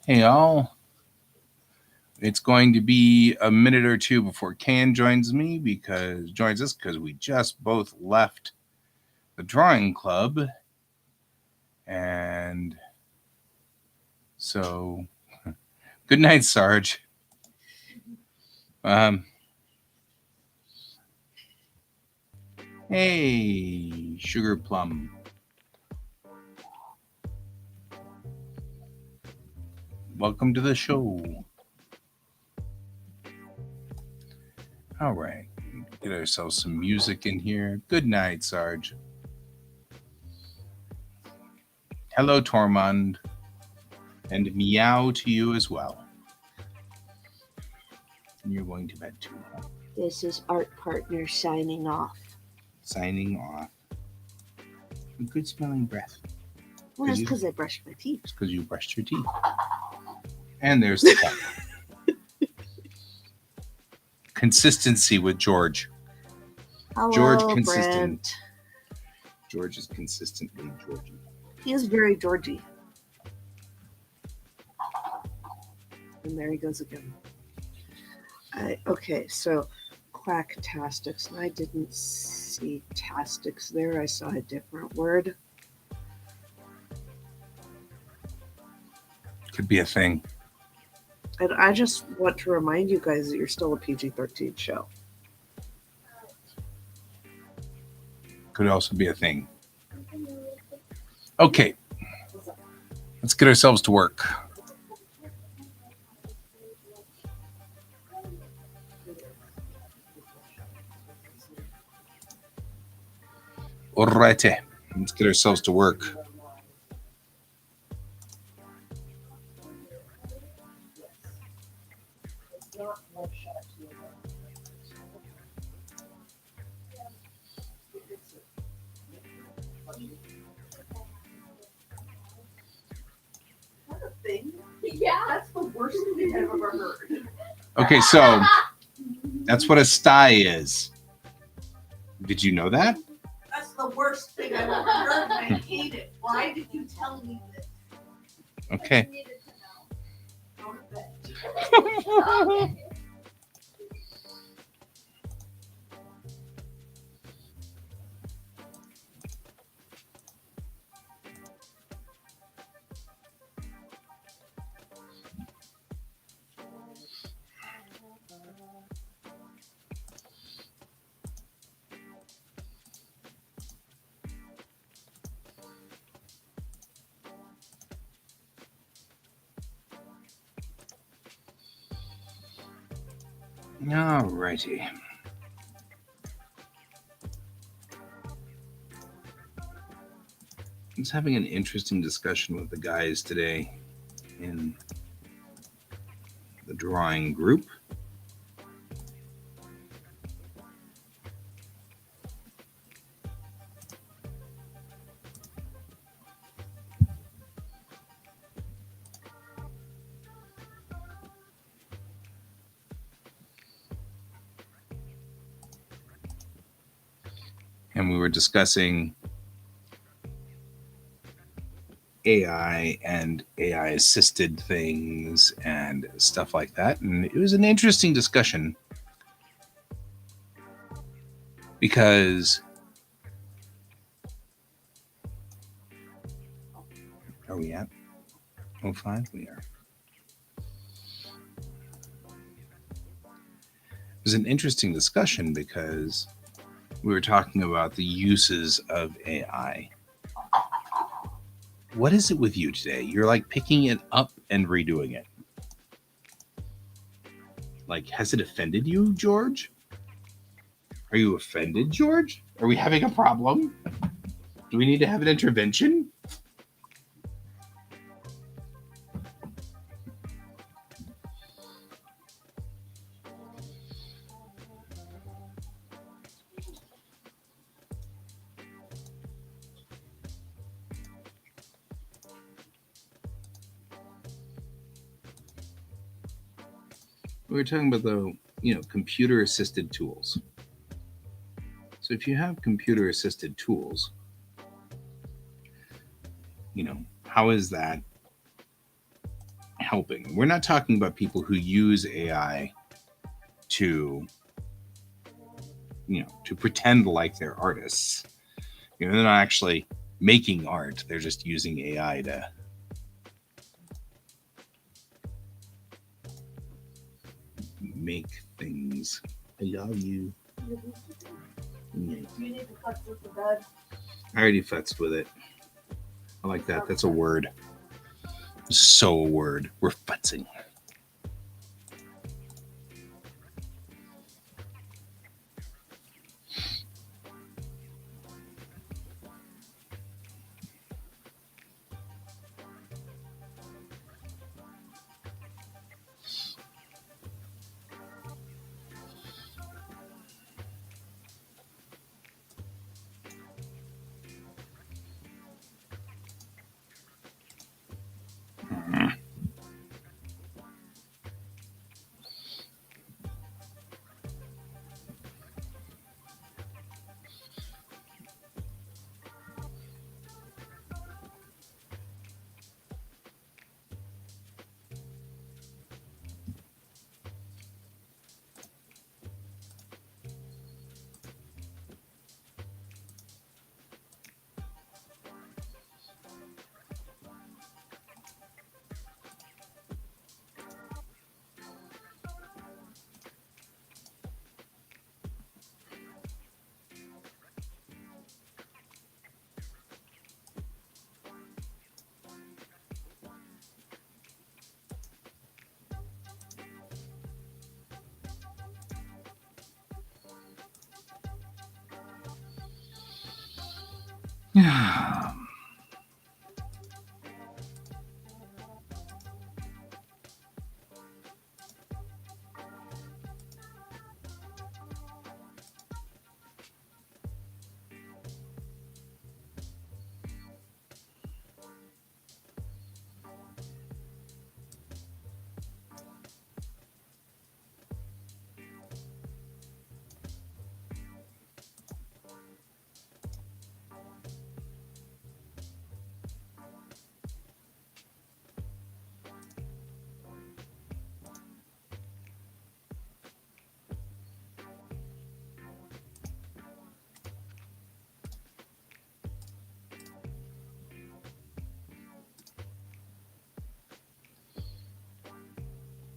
Hey, all. It's going to be a minute or two before Can joins us because we just both left the drawing club, and so good night, Sarge. Um, hey, Sugar Plum. Welcome to the show. All right, get ourselves some music in here. Good night, Sarge. Hello, Tormund, and meow to you as well. And you're going to bed too, huh? This is Art Partner signing off. Signing off. Good smelling breath. Well, that's because I brushed my teeth. It's because you brushed your teeth. And there's the cat. Consistency with George. Hello, George consistent. Brent. George is consistently Georgie. He is very Georgie. And there he goes again. Okay, so quacktastics. And I didn't see tastics there. I saw a different word. Could be a thing. And I just want to remind you guys that you're still a PG-13 show. Could also be a thing. Okay. Let's get ourselves to work. Alrighty. Let's get ourselves to work. Yeah, that's the worst thing I've ever heard. Okay, so that's what a sty is. Did you know that? That's the worst thing I've ever heard, and I hate it. Why did you tell me this? Okay. Go to bed. Alrighty. I was having an interesting discussion with the guys today in the drawing group. And we were discussing AI and AI assisted things and stuff like that. And it was an interesting discussion because are we at 05? We are. It was an interesting discussion because we were talking about the uses of AI. What is it with you today? You're like picking it up and redoing it. Like, has it offended you, George? Are you offended, George? Are we having a problem? Do we need to have an intervention? We were talking about the, computer assisted tools. So if you have computer assisted tools, how is that helping. We're not talking about people who use AI to, to pretend like they're artists. They're not actually making art. They're just using AI to make things. I love you. Yeah. You need to futz with the bed. I already futzed with it. I like that. That's a word. So a word. We're futzing. Yeah.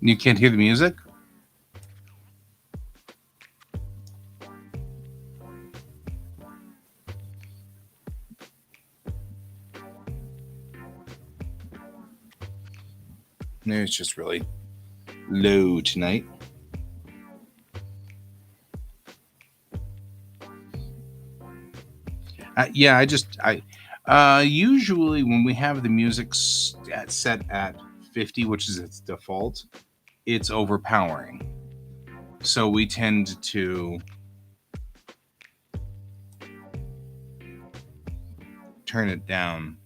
You can't hear the music? Maybe it's just really low tonight. Yeah, usually when we have the music set at 50, which is its default, it's overpowering. So we tend to turn it down.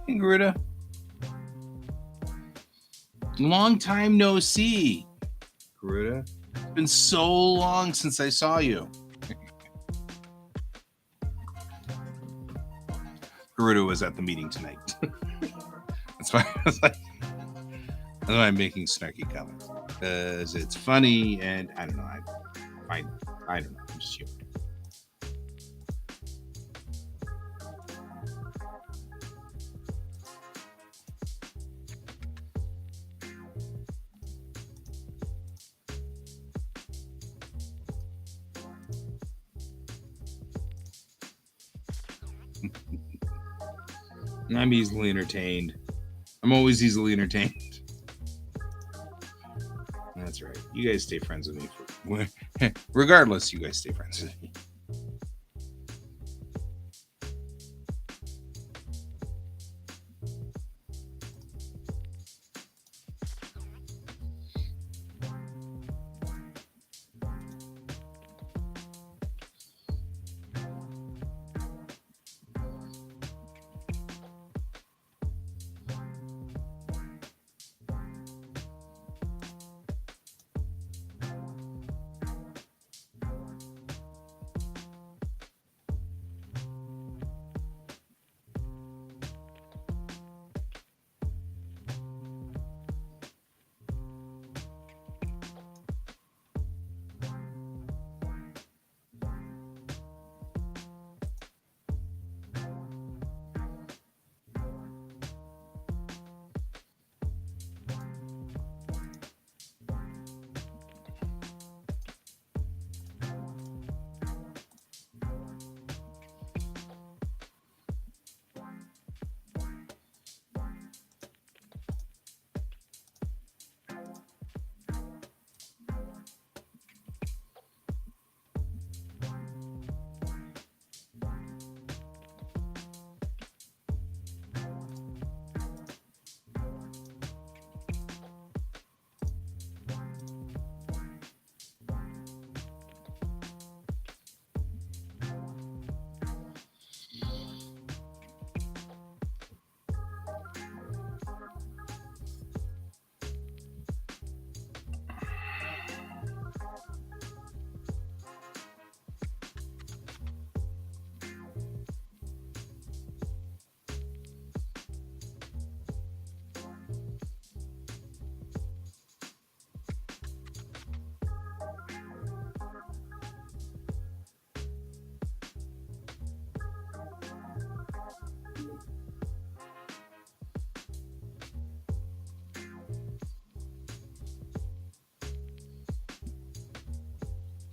Hey, Garuda. Long time no see, Garuda. It's been so long since I saw you. Garuda was at the meeting tonight. That's why I was like, that's why I'm making snarky comments. Because it's funny and I don't know. I don't know. I'm just human. I'm easily entertained. I'm always easily entertained. That's right. You guys stay friends with me. Regardless, you guys stay friends with me.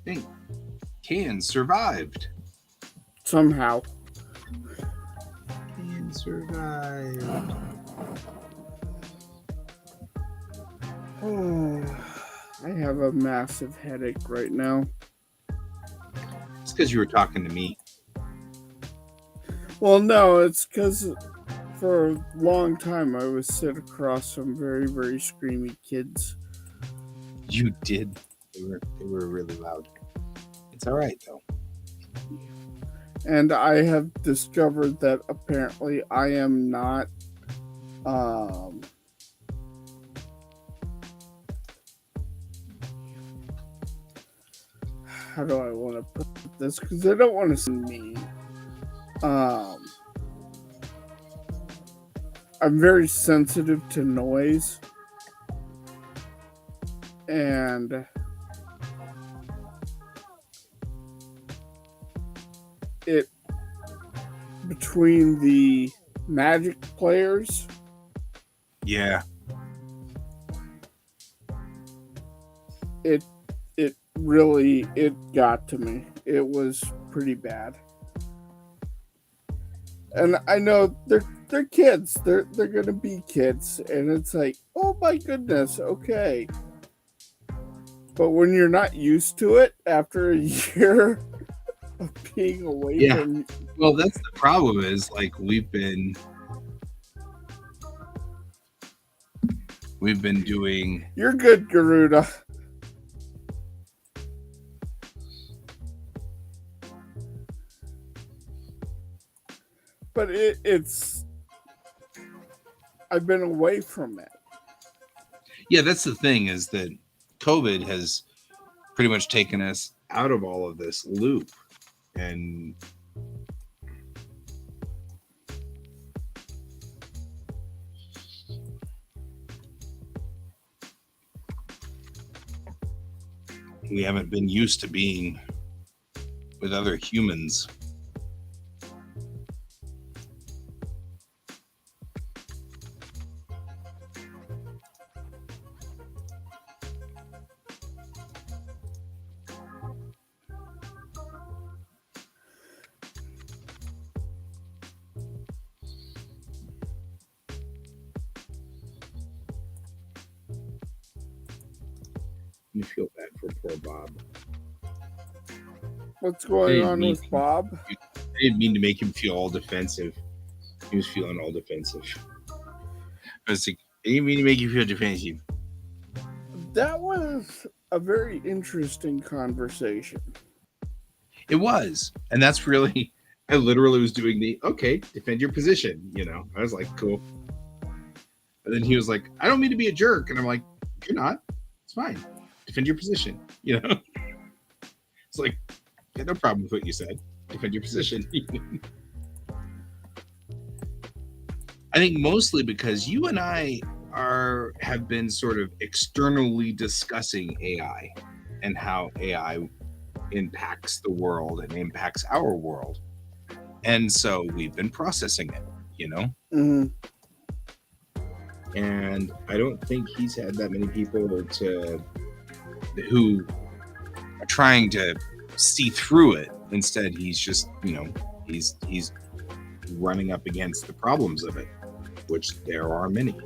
I think Can survived. Somehow. Can survived. I have a massive headache right now. It's because you were talking to me. Well, no, it's because for a long time I was sit across some very, very screamy kids. You did. They were really loud. It's all right though. And I have discovered that apparently I am not how do I want to put this? Because I don't want to sound mean. I'm very sensitive to noise. And it between the Magic players, Yeah. it really got to me. It was pretty bad. And I know they're kids. They're gonna be kids, and it's like, oh my goodness, okay. But when you're not used to it after a year of being away from, Well, that's the problem. Is like we've been doing. you're good, Garuda. But it's I've been away from it. Yeah, that's the thing, is that COVID has pretty much taken us out of all of this loop. And we haven't been used to being with other humans. You feel bad for poor Bob. What's going on with Bob? I didn't mean to make him feel all defensive. He was feeling all defensive. I was like, I didn't mean to make you feel defensive. That was a very interesting conversation. It was. And that's really, I literally was doing the, okay, defend your position. You know, I was like, cool. And then he was like, I don't mean to be a jerk. And I'm like, you're not. It's fine. Defend your position. You know? It's like, yeah, no problem with what you said. Defend your position. I think mostly because you and I have been sort of externally discussing AI and how AI impacts the world and impacts our world. And so we've been processing it, you know? Mm-hmm. And I don't think he's had that many people who are trying to see through it. Instead, he's just, you know, he's running up against the problems of it, which there are many.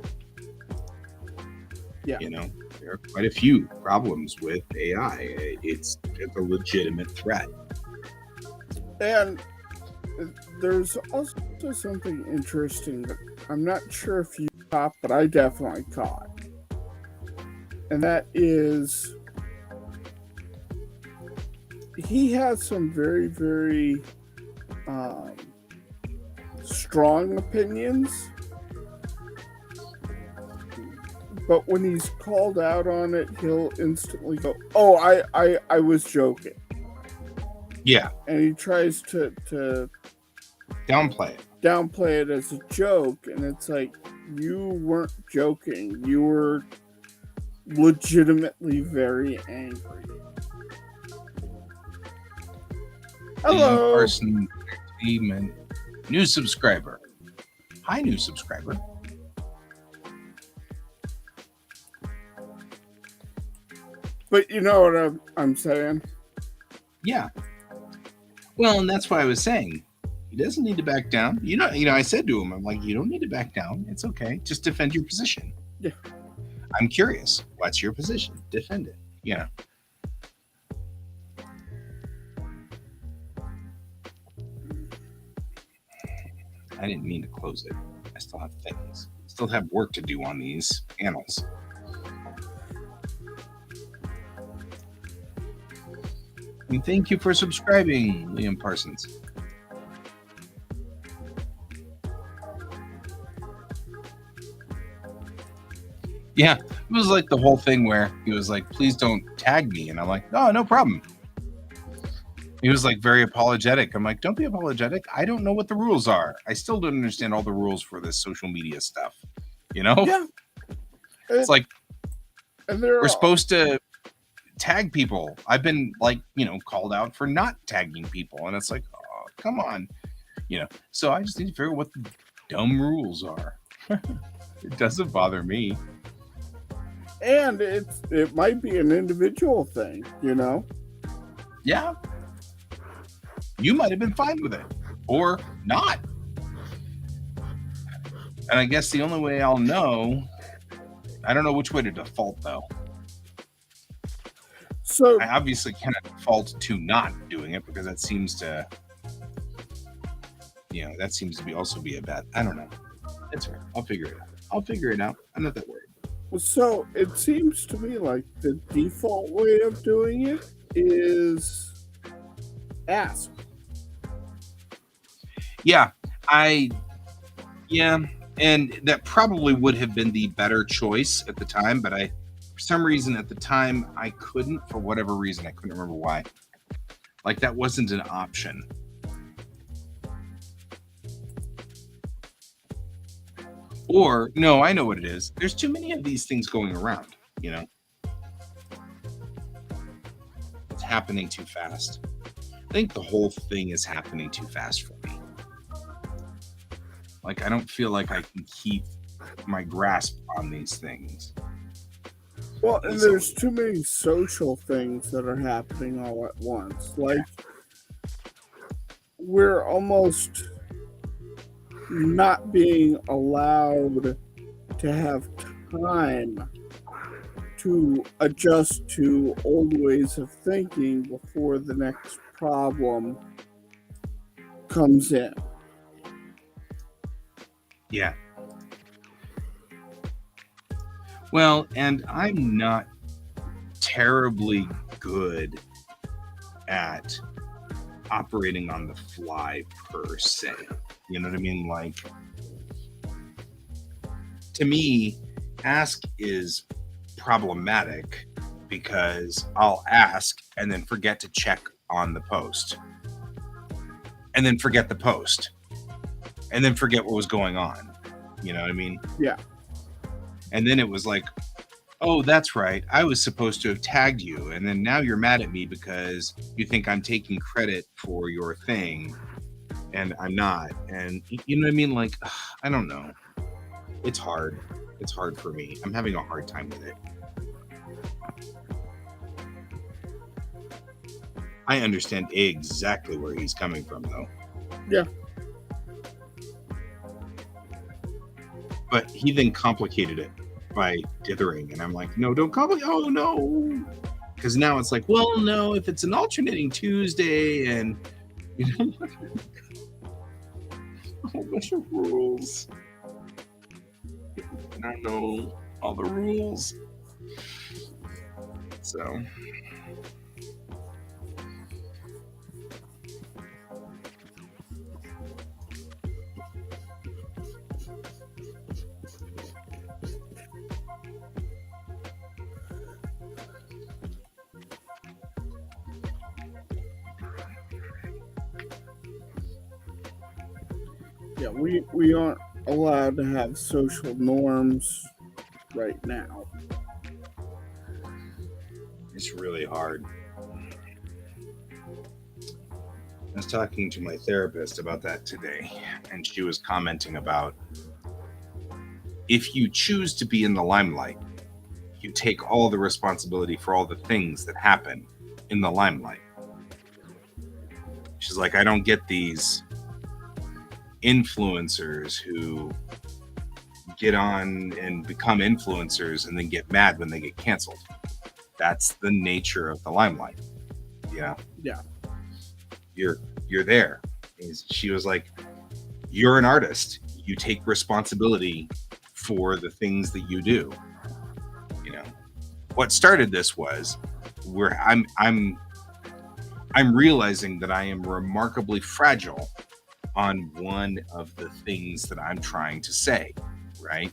Yeah. You know, there are quite a few problems with AI. It's a legitimate threat. And there's also something interesting that I'm not sure if you caught, but I definitely caught. And that is, he has some very, very strong opinions. But when he's called out on it, he'll instantly go, "Oh, I was joking." Yeah. And he tries to Downplay it as a joke, and it's like, you weren't joking. You were legitimately very angry. Hello. Person Entertainment, new subscriber. Hi, new subscriber. But you know what I'm saying? Yeah. Well, and that's why I was saying he doesn't need to back down. You know, I said to him, I'm like, you don't need to back down. It's okay. Just defend your position. Yeah. I'm curious. What's your position? Defend it. Yeah. I didn't mean to close it. I still have things. Still have work to do on these panels. And thank you for subscribing, Liam Parsons. Yeah, it was like the whole thing where he was like, please don't tag me. And I'm like, no problem. He was like very apologetic. I'm like, don't be apologetic. I don't know what the rules are. I still don't understand all the rules for this social media stuff. You know? Yeah. It's like, and we're supposed to tag people. I've been like, called out for not tagging people. And it's like, oh, come on. So I just need to figure out what the dumb rules are. It doesn't bother me. And it might be an individual thing, Yeah. You might have been fine with it or not. And I guess the only way I'll know, I don't know which way to default though. So I obviously cannot default to not doing it because that seems to, also be a bad, I don't know. It's fair. I'll figure it out. I'm not that worried. So it seems to me like the default way of doing it is ask. Yeah, and And that probably would have been the better choice at the time, but for some reason at the time, I couldn't, for whatever reason, I couldn't remember why. Like, that wasn't an option. Or, no, I know what it is. There's too many of these things going around, you know? It's happening too fast. I think the whole thing is happening too fast for me. Like, I don't feel like I can keep my grasp on these things. Well, and there's too many social things that are happening all at once. Like, we're almost not being allowed to have time to adjust to old ways of thinking before the next problem comes in. Yeah. Well, and I'm not terribly good at operating on the fly per se. You know what I mean? Like, to me, ask is problematic because I'll ask and then forget to check on the post. And then forget the post. And then forget what was going on. You know what I mean? Yeah. And then it was like, oh, that's right. I was supposed to have tagged you. And then now you're mad at me because you think I'm taking credit for your thing. And I'm not. And you know what I mean? Like, I don't know. It's hard. It's hard for me. I'm having a hard time with it. I understand exactly where he's coming from, though. Yeah. But he then complicated it by dithering. And I'm like, no, don't complicate. Oh, no. Because now it's like, well, no, if it's an alternating Tuesday and, you know, a whole bunch of rules. And I know all the rules. So. Yeah, we aren't allowed to have social norms right now. It's really hard. I was talking to my therapist about that today, and she was commenting about if you choose to be in the limelight, you take all the responsibility for all the things that happen in the limelight. She's like, I don't get these influencers who get on and become influencers and then get mad when they get canceled. That's the nature of the limelight. Yeah. Yeah. You're there. She was like, you're an artist. You take responsibility for the things that you do. You know, what started this was where I'm realizing that I am remarkably fragile on one of the things that I'm trying to say, right?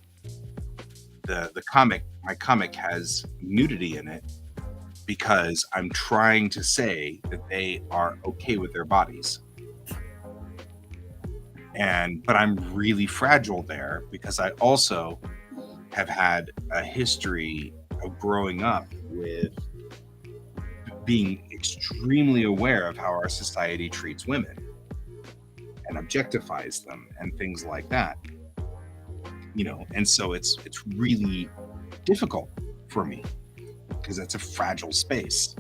My comic has nudity in it because I'm trying to say that they are okay with their bodies. But I'm really fragile there because I also have had a history of growing up with being extremely aware of how our society treats women and objectifies them and things like that, you know. And so it's really difficult for me because that's a fragile space.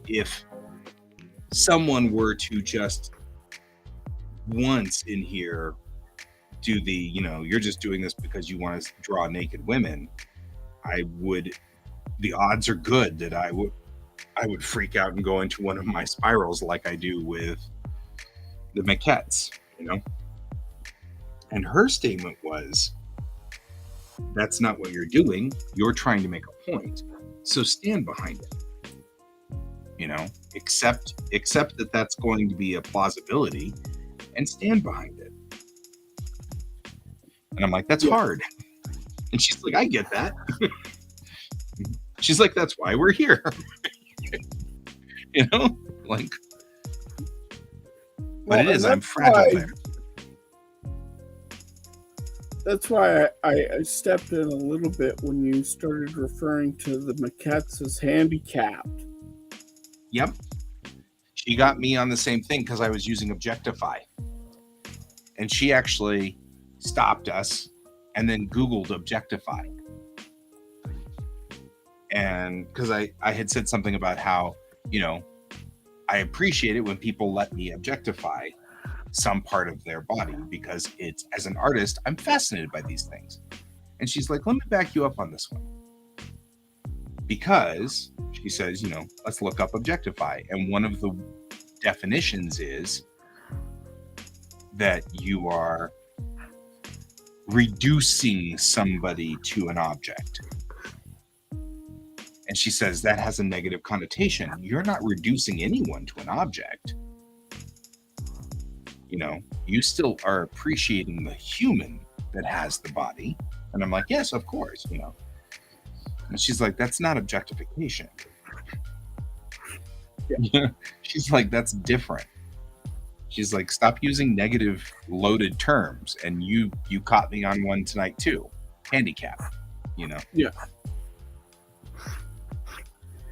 If someone were to just once in here do the, you know, you're just doing this because you want to draw naked women, the odds are good that I would freak out and go into one of my spirals like I do with the maquettes, you know. And her statement was, that's not what you're doing. You're trying to make a point. So stand behind it. You know, accept that that's going to be a plausibility and stand behind it. And I'm like, that's Yeah. hard. And she's like, I get that. She's like, that's why we're here. You know, like, but it and is. I'm that's fragile why- there. That's why I stepped in a little bit when you started referring to the Maquettes as handicapped. Yep. She got me on the same thing because I was using Objectify. And she actually stopped us and then Googled Objectify. And because I had said something about how, you know, I appreciate it when people let me objectify some part of their body because it's, as an artist, I'm fascinated by these things. And she's like, let me back you up on this one. Because she says, you know, let's look up Objectify. And one of the definitions is that you are reducing somebody to an object. And she says that has a negative connotation. You're not reducing anyone to an object. You know, you still are appreciating the human that has the body. And I'm like, yes, of course, you know. And she's like, that's not objectification. Yeah. She's like, that's different. She's like, stop using negative loaded terms. And you caught me on one tonight too. Handicap, you know. Yeah.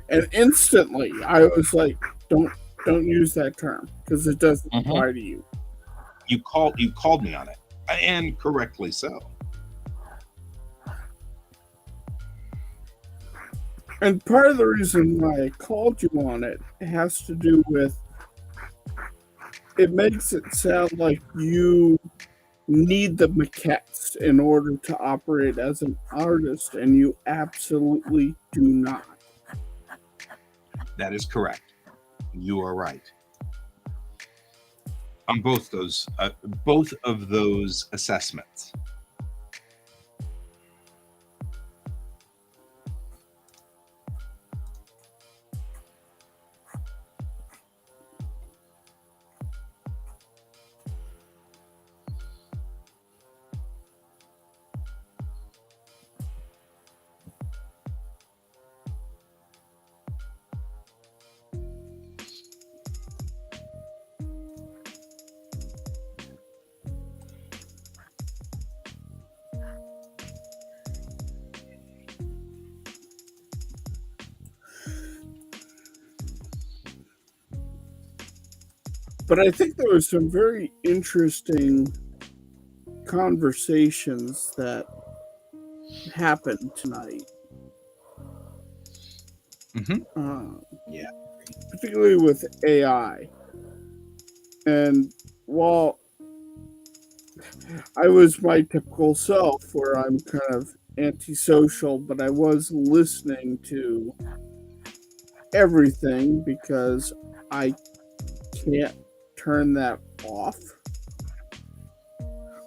And instantly I was like, don't use that term because it doesn't Mhm. apply to you. You called me on it. And correctly so. And part of the reason why I called you on it has to do with it makes it sound like you need the maquettes in order to operate as an artist, and you absolutely do not. That is correct. You are right. On both of those assessments. But I think there was some very interesting conversations that happened tonight. Mhm. Yeah. Particularly with AI. And while I was my typical self where I'm kind of antisocial, but I was listening to everything because I can't turn that off.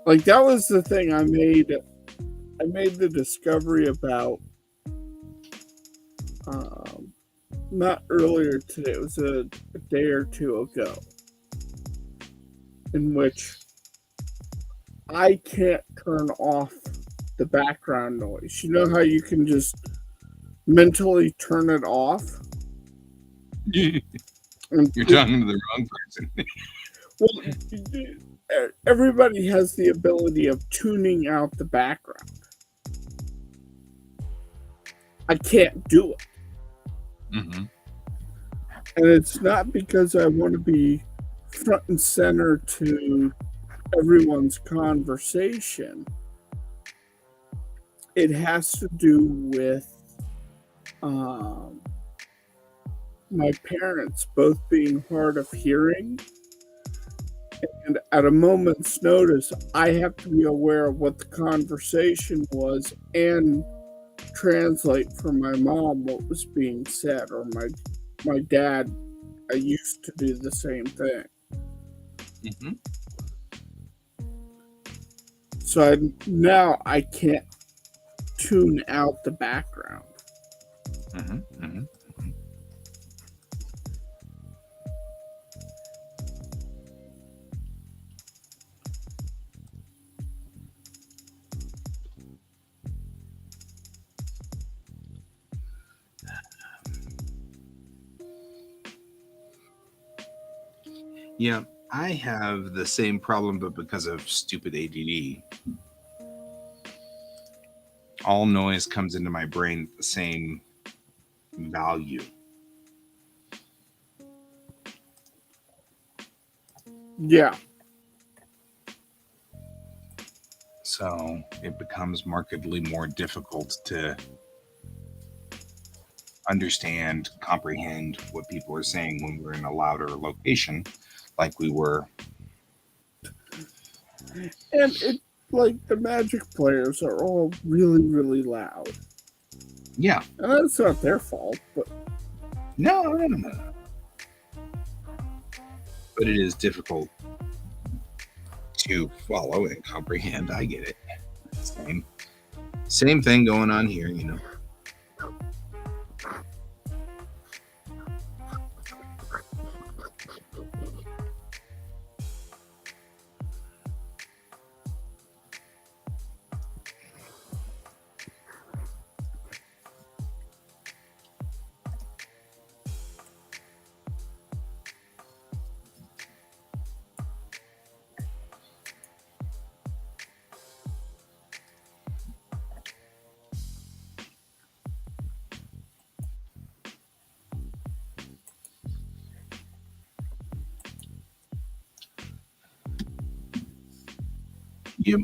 Like that was the thing I made the discovery about not earlier today, it was a day or two ago, in which I can't turn off the background noise. You know how you can just mentally turn it off? And You're talking to the wrong person. well, everybody has the ability of tuning out the background. I can't do it. Mm-hmm. And it's not because I want to be front and center to everyone's conversation. It has to do with my parents both being hard of hearing. And at a moment's notice, I have to be aware of what the conversation was and translate for my mom what was being said, or my dad. I used to do the same thing. Mm-hmm. So now I can't tune out the background. Mm-hmm. Mm-hmm. Yeah, I have the same problem, but because of stupid ADD, all noise comes into my brain at the same value. Yeah. So it becomes markedly more difficult to understand, comprehend what people are saying when we're in a louder location, like we were. And it like the Magic players are all really, really loud. Yeah. And that's not their fault, but No. But it is difficult to follow and comprehend. I get it. Same thing going on here, you know. Yep.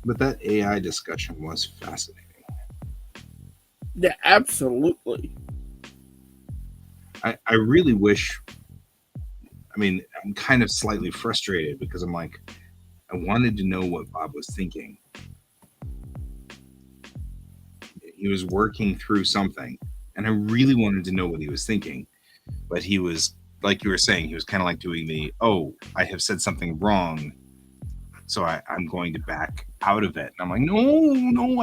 But that AI discussion was fascinating. yeah, absolutely. I really wish. I mean, I'm kind of slightly frustrated because I'm like, I wanted to know what Bob was thinking. He was working through something, and I really wanted to know what he was thinking. But he was, like you were saying, he was kind of like doing the, oh, I have said something wrong, so I'm going to back out of it. And I'm like, no,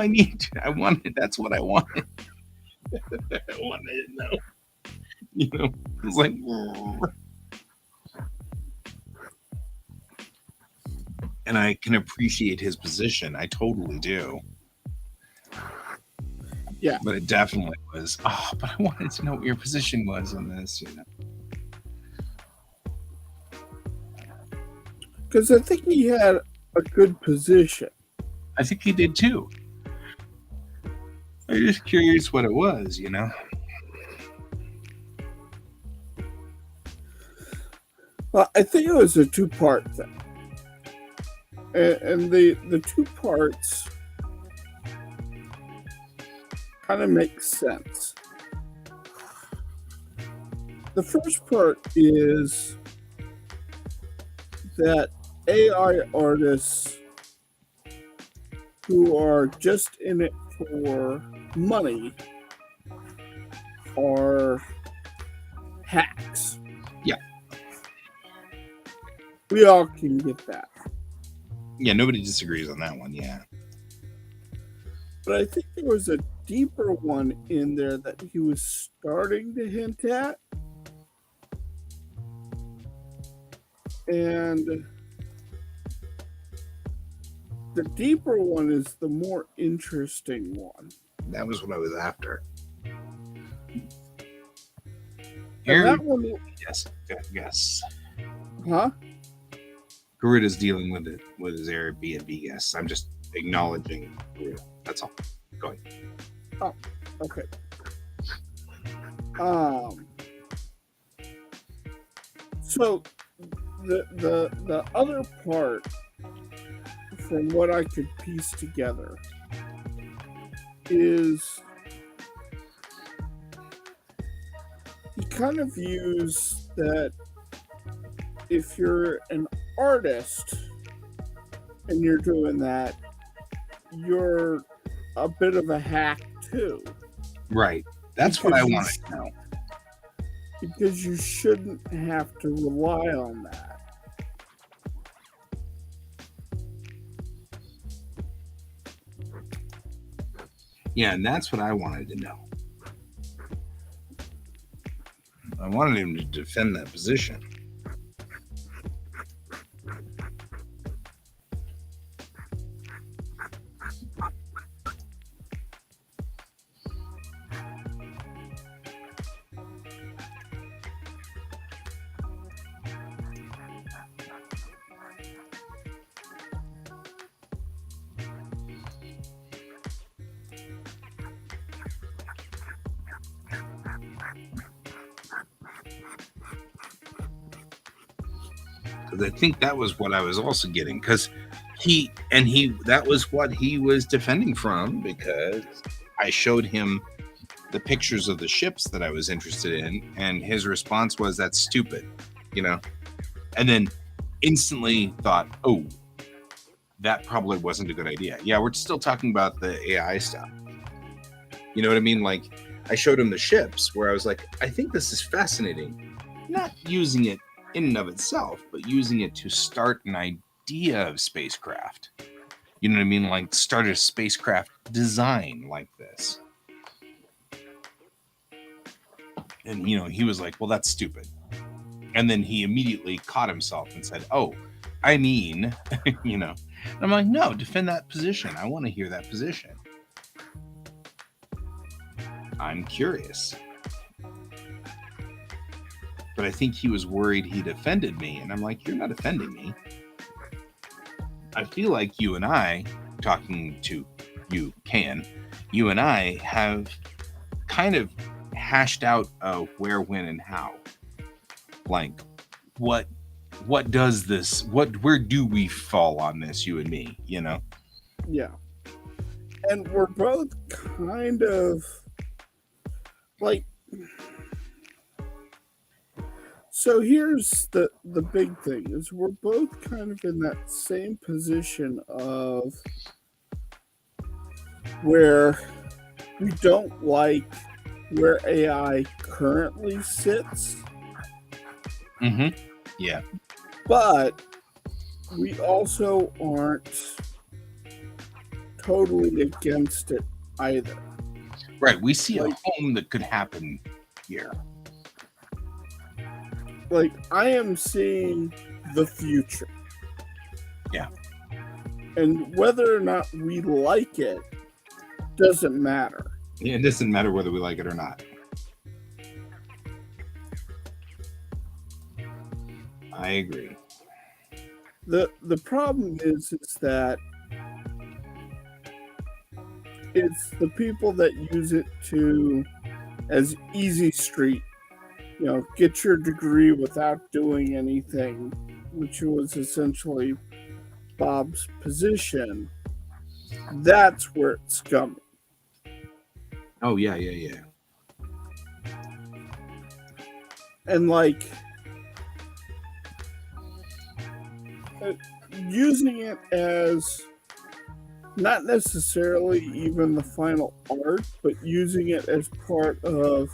I wanted, that's what I wanted. I wanted to know. You know, it was like, and I can appreciate his position. I totally do. Yeah. But it definitely was, but I wanted to know what your position was on this, you know. Because I think he had a good position. I think he did too. I'm just curious what it was, you know. Well, I think it was a two-part thing. And the two parts kind of make sense. The first part is that AI artists who are just in it for money are hacks. Yeah. We all can get that. Yeah, nobody disagrees on that one, yeah. But I think there was a deeper one in there that he was starting to hint at. And the deeper one is the more interesting one. That was what I was after. And that one, Yes. huh? Garuda's dealing with it with his Airbnb guests. I'm just acknowledging Garuda. That's all. Go ahead. Oh, okay. So the other part, from what I could piece together, is he kind of views that if you're an artist and you're doing that, you're a bit of a hack too. Right. That's what I wanted to know. Because you shouldn't have to rely on that. Yeah, and that's what I wanted to know. I wanted him to defend that position. because I think that was what I was also getting, because he that was what he was defending from, because I showed him the pictures of the ships that I was interested in, and his response was, "That's stupid," you know, and then instantly thought, "Oh, that probably wasn't a good idea." Yeah, we're still talking about the AI stuff. You know what I mean? Like, I showed him the ships where I was like, I think this is fascinating. Not using it in and of itself, but using it to start an idea of spacecraft. You know what I mean? Like, start a spacecraft design like this. And, you know, he was like, well, that's stupid. And then he immediately caught himself and said, oh, I mean, you know. And I'm like, no, defend that position. I want to hear that position. I'm curious. But I think he was worried he'd offended me. And I'm like, you're not offending me. I feel like you and I, talking to you, you and I have kind of hashed out where, when, and how. Like, what does this, where do we fall on this, you and me, you know? Yeah. And we're both kind of like, so here's the big thing is we're both kind of in that same position of where we don't like where AI currently sits. Mm-hmm. Yeah. But we also aren't totally against it either. Right. We see a home that could happen here. Like, I am seeing the future. Yeah. And whether or not we like it doesn't matter. Yeah, it doesn't matter whether we like it or not. I agree. The problem is that it's the people that use it to as easy street, you know, get your degree without doing anything, which was essentially Bob's position. That's where it's coming. Oh yeah, yeah, yeah. And like using it as not necessarily even the final art, but using it as part of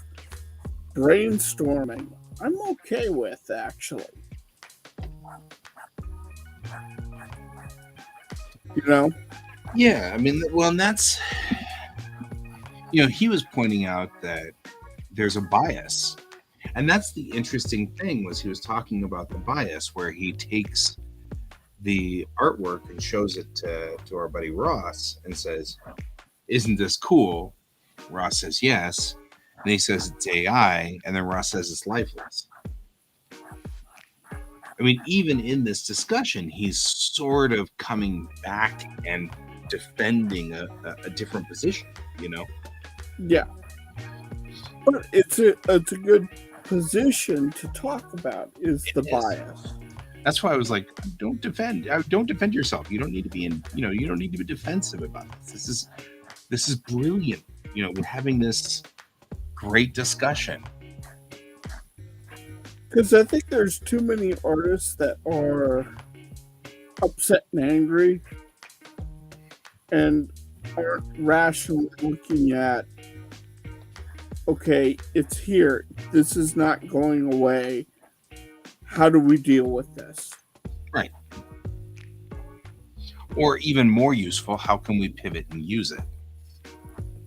brainstorming, I'm okay with, actually. You know? Yeah, I mean, well, and that's, you know, he was pointing out that there's a bias. And that's the interesting thing, was he was talking about the bias where he takes the artwork and shows it to our buddy Ross and says, isn't this cool? Ross says yes. And he says it's AI. And then Ross says it's lifeless. I mean, even in this discussion, he's sort of coming back and defending a different position, you know? Yeah. But it's a good position to talk about is the bias. That's why I was like, don't defend yourself. You don't need to be you don't need to be defensive about this. This is brilliant. You know, we're having this great discussion. Because I think there's too many artists that are upset and angry and aren't rationally looking at, okay, it's here. This is not going away. How do we deal with this? Right. Or even more useful, how can we pivot and use it?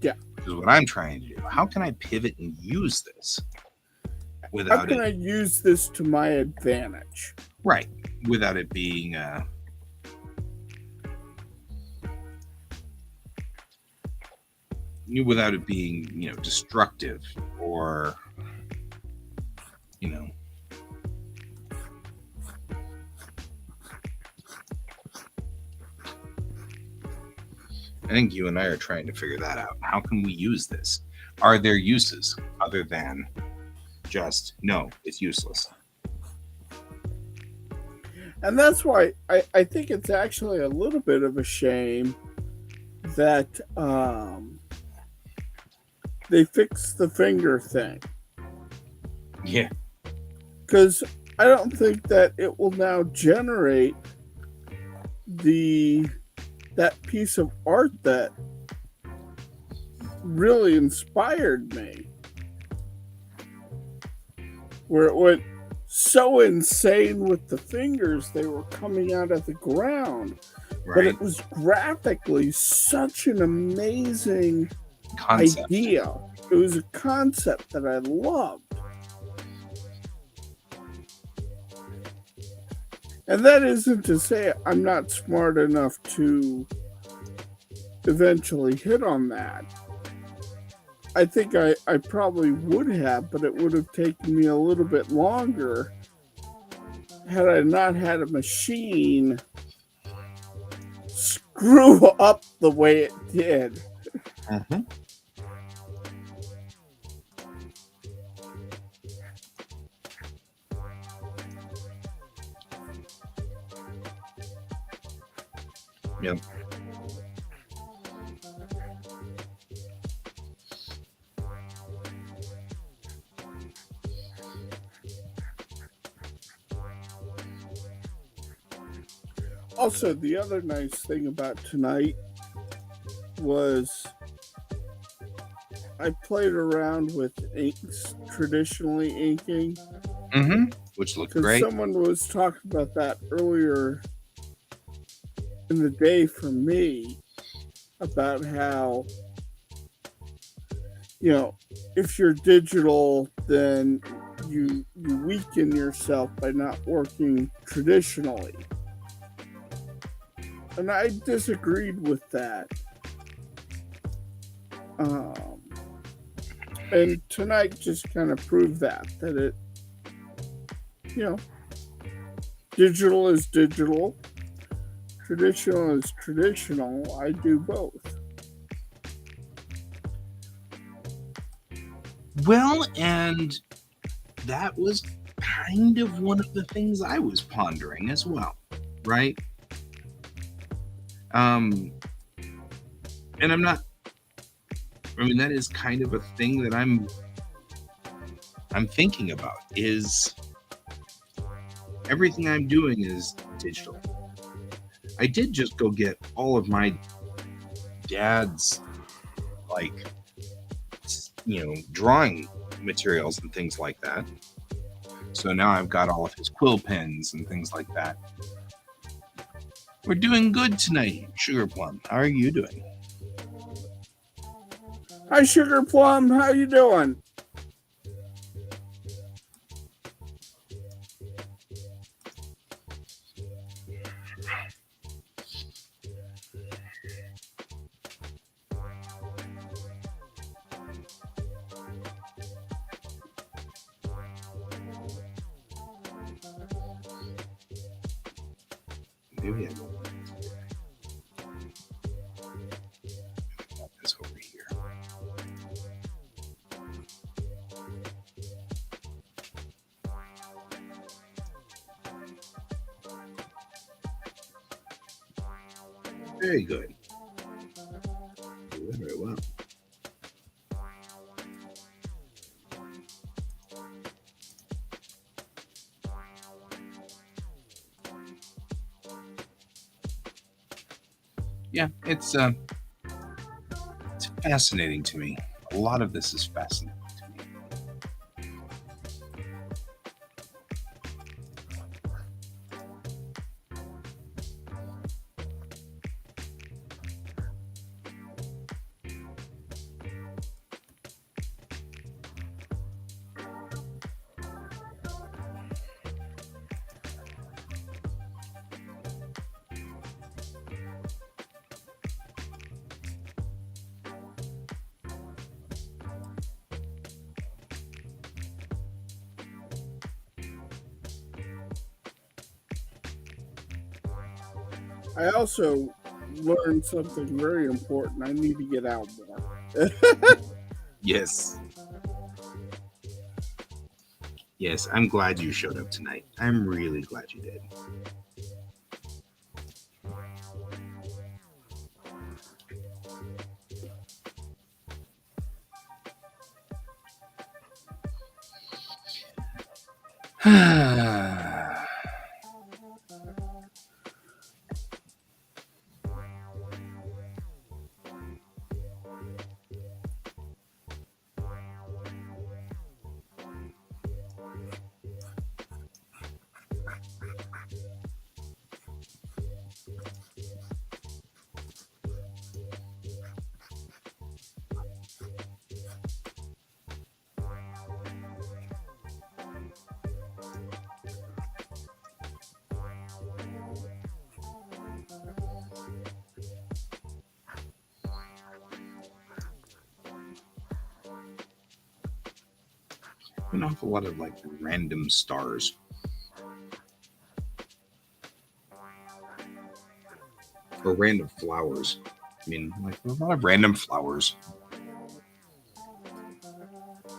Yeah. Is what I'm trying to do. How can I pivot and use this without how can I use this to my advantage? Right. Without it being destructive or, you know. I think you and I are trying to figure that out. How can we use this? Are there uses other than just, no, it's useless? And that's why I think it's actually a little bit of a shame that they fixed the finger thing. Yeah. Because I don't think that it will now generate that piece of art that really inspired me. Where it went so insane with the fingers, they were coming out of the ground. But Right. it was graphically such an amazing Concept. idea. It was a concept that I loved. And that isn't to say I'm not smart enough to eventually hit on that. I think I probably would have, but it would have taken me a little bit longer had I not had a machine screw up the way it did. Mhm. Yep. Also, the other nice thing about tonight was I played around with inks, traditionally inking, Which looked because great. someone was talking about that earlier in the day for me, about how, if you're digital, then you weaken yourself by not working traditionally. And I disagreed with that. And tonight just kind of proved that it, digital is digital, traditional is traditional. I do both. Well, and that was kind of one of the things I was pondering as well, right? And I'm not, I mean, that is kind of a thing that I'm thinking about, is everything I'm doing is digital. I did just go get all of my dad's, like, drawing materials and things like that. So now I've got all of his quill pens and things like that. We're doing good tonight, Sugar Plum. How are you doing? Hi, Sugar Plum. How you doing? Maybe I won't. Got this over here. Very good. Very well. Yeah, it's fascinating to me. A lot of this is fascinating to me. I also learned something very important. I need to get out more. Yes. Yes, I'm glad you showed up tonight. I'm really glad you did. An awful lot of like random stars. Or random flowers. I mean, like a lot of random flowers.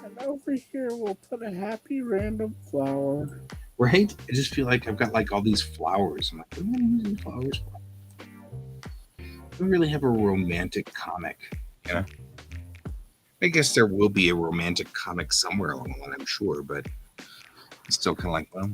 And over here, we'll put a happy random flower. Right? I just feel like I've got like all these flowers. I'm like, what am I using flowers for? I don't really have a romantic comic, you know? I guess there will be a romantic comic somewhere along the line, I'm sure, but it's still kind of like, well,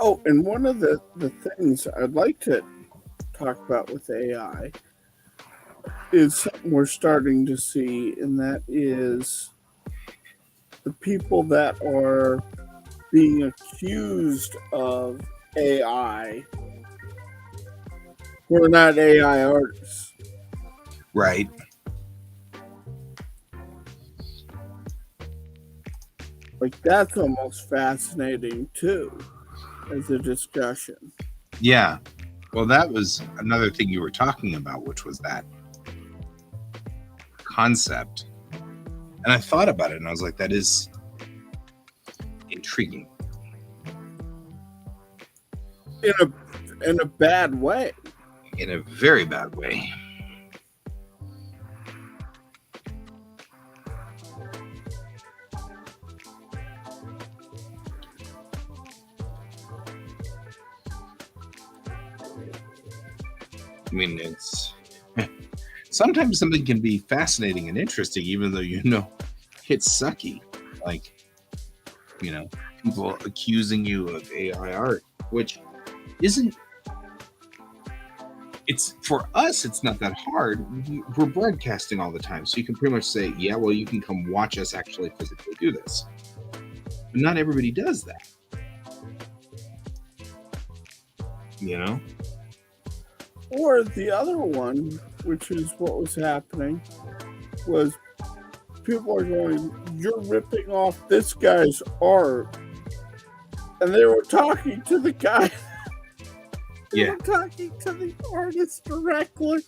Oh, and one of the things I'd like to talk about with AI is something we're starting to see, and that is the people that are being accused of AI who are not AI artists. right. Like, that's almost fascinating, too, as a discussion. Yeah. Well, that was another thing you were talking about, which was that concept. And I thought about it and I was like, that is intriguing. In a bad way. In a very bad way. I mean, it's sometimes something can be fascinating and interesting, even though you know it's sucky. Like, you know, people accusing you of AI art, which isn't. It's for us, it's not that hard. We're broadcasting all the time, so you can pretty much say, "Yeah, well, you can come watch us actually physically do this." But not everybody does that, you know. Or the other one, which is what was happening, was people are going, "You're ripping off this guy's art." And they were talking to the guy. They Yeah. were talking to the artist directly.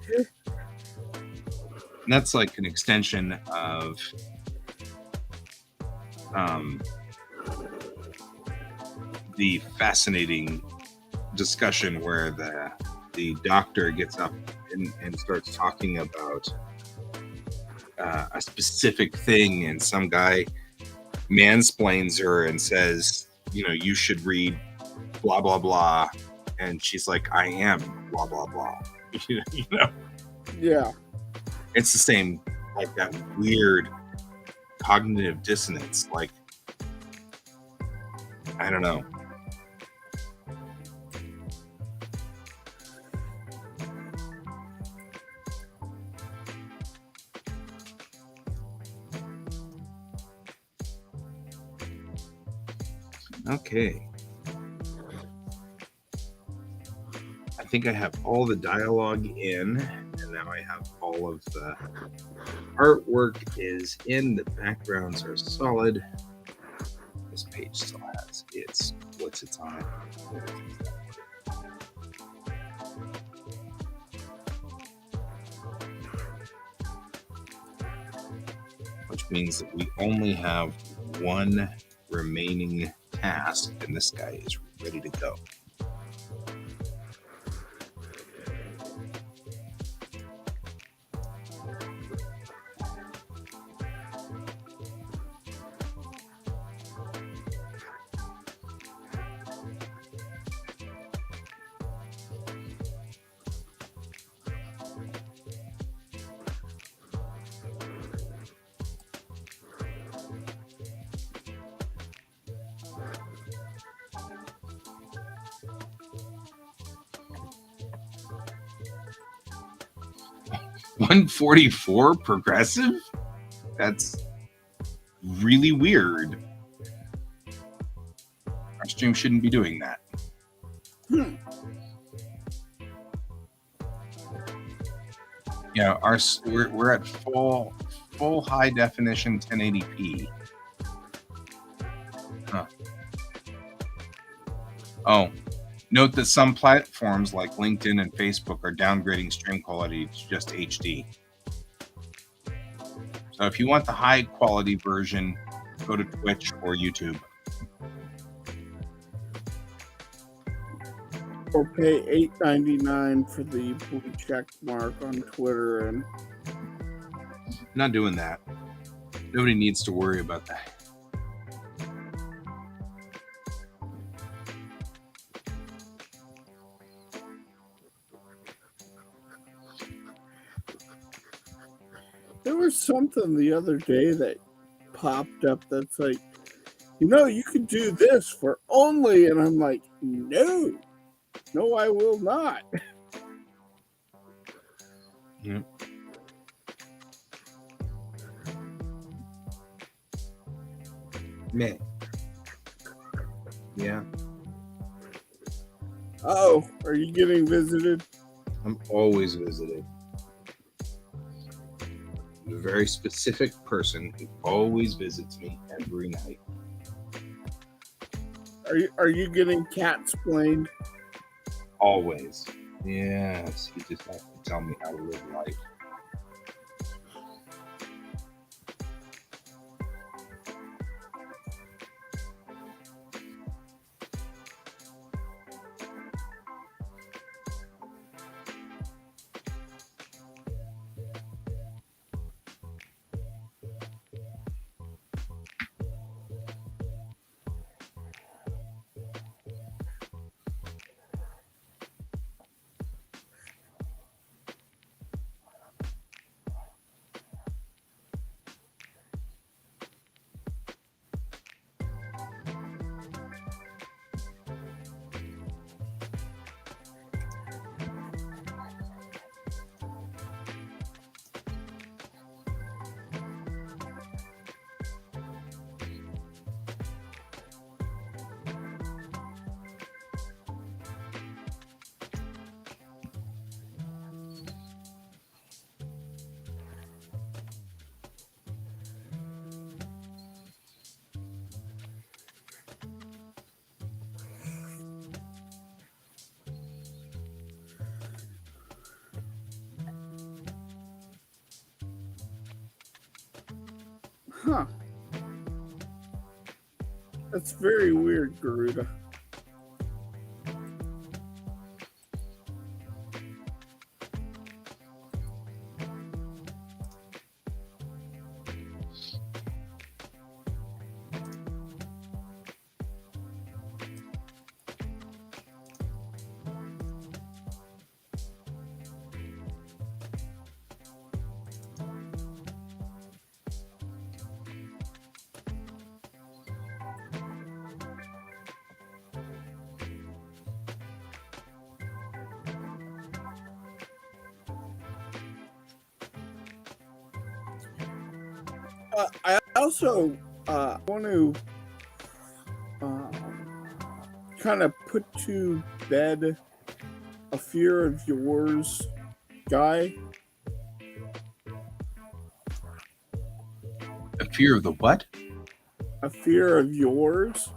And that's like an extension of the fascinating discussion where the doctor gets up and starts talking about a specific thing, and some guy mansplains her and says, you know, you should read blah blah blah, and she's like, I am blah blah blah. You know, Yeah. it's the same, like that weird cognitive dissonance. Like, I don't know. Okay. I think I have all the dialogue in, and now I have all of the artwork is in. The backgrounds are solid. This page still has its what's it's on it. Which means that we only have one remaining task, and this guy is ready to go. $144 progressive? That's really weird. Our stream shouldn't be doing that. Yeah, we're at full high definition 1080p. Huh. Oh, note that some platforms like LinkedIn and Facebook are downgrading stream quality to just HD. So if you want the high quality version, go to Twitch or YouTube. Or pay $8.99 for the blue check mark on Twitter. And Not doing that. Nobody needs to worry about that. there was something the other day that popped up that's like, you could do this for only, and I'm like, no, I will not. Yeah. Man. Yeah. Oh, are you getting visited? I'm always visited. I'm a very specific person who always visits me every night. Are you getting cat-splained? Always. Yes. You just have to tell me how to live life. Huh. That's very weird, Garuda. I also want to kind of put to bed a fear of yours, Guy? A fear of the what? A fear of yours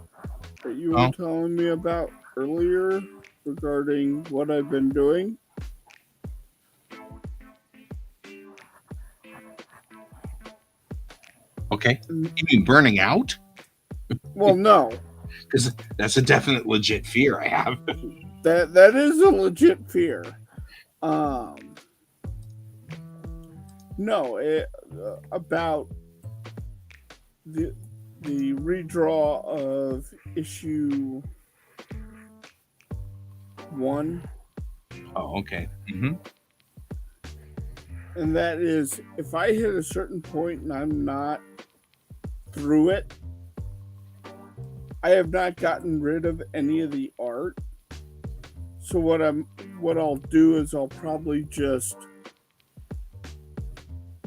that you were Oh. telling me about earlier regarding what I've been doing? Okay. You mean burning out? Well, no. Because that's a definite legit fear I have. That is a legit fear. No, about the redraw of issue 1, Oh, okay. Mm-hmm. and that is if I hit a certain point and I'm not through it, I have not gotten rid of any of the art. So what I'll do is I'll probably just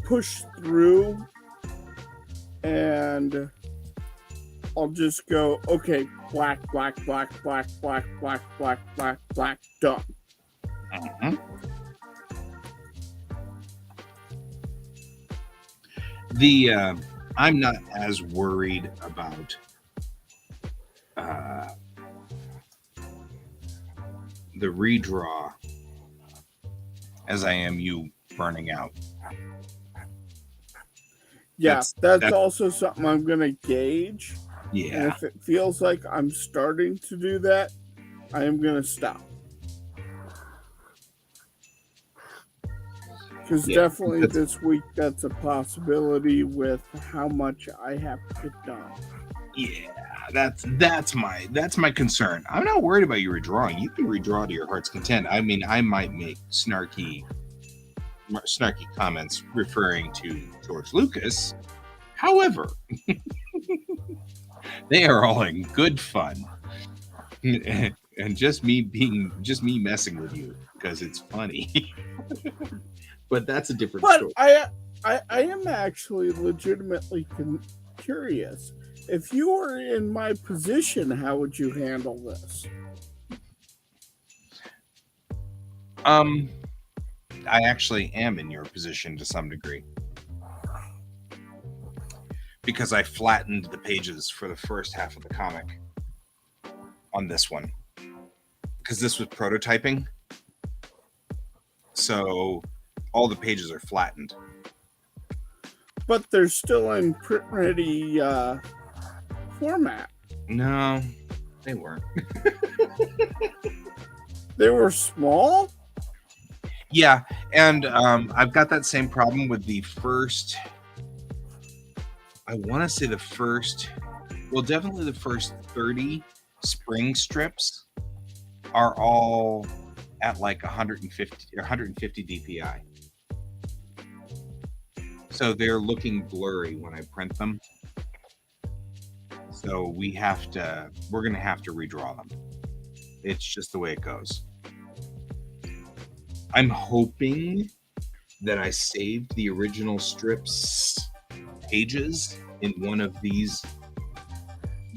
push through and I'll just go, okay, black, done. Mm-hmm. I'm not as worried about the redraw as I am you burning out. Yeah, that's that's- also something I'm going to gauge. And Yeah. if it feels like I'm starting to do that, I am going to stop. Because Yeah, definitely that's- this week, that's a possibility with how much I have to get done. Yeah. That's my concern. I'm not worried about you redrawing. You can redraw to your heart's content. I mean, I might make snarky comments referring to George Lucas. However, they are all in good fun. And just me messing with you because it's funny. But that's a different But story. I am actually legitimately curious. If you were in my position, how would you handle this? I actually am in your position to some degree. Because I flattened the pages for the first half of the comic on this one. Because this was prototyping. So all the pages are flattened. But they're still in print ready format. No, they weren't. They were small? Yeah, and I've got that same problem with the first. I want to say definitely the first 30 spring strips are all at like 150 DPI. So they're looking blurry when I print them. So we're going to have to redraw them. It's just the way it goes. I'm hoping that I saved the original strips pages in one of these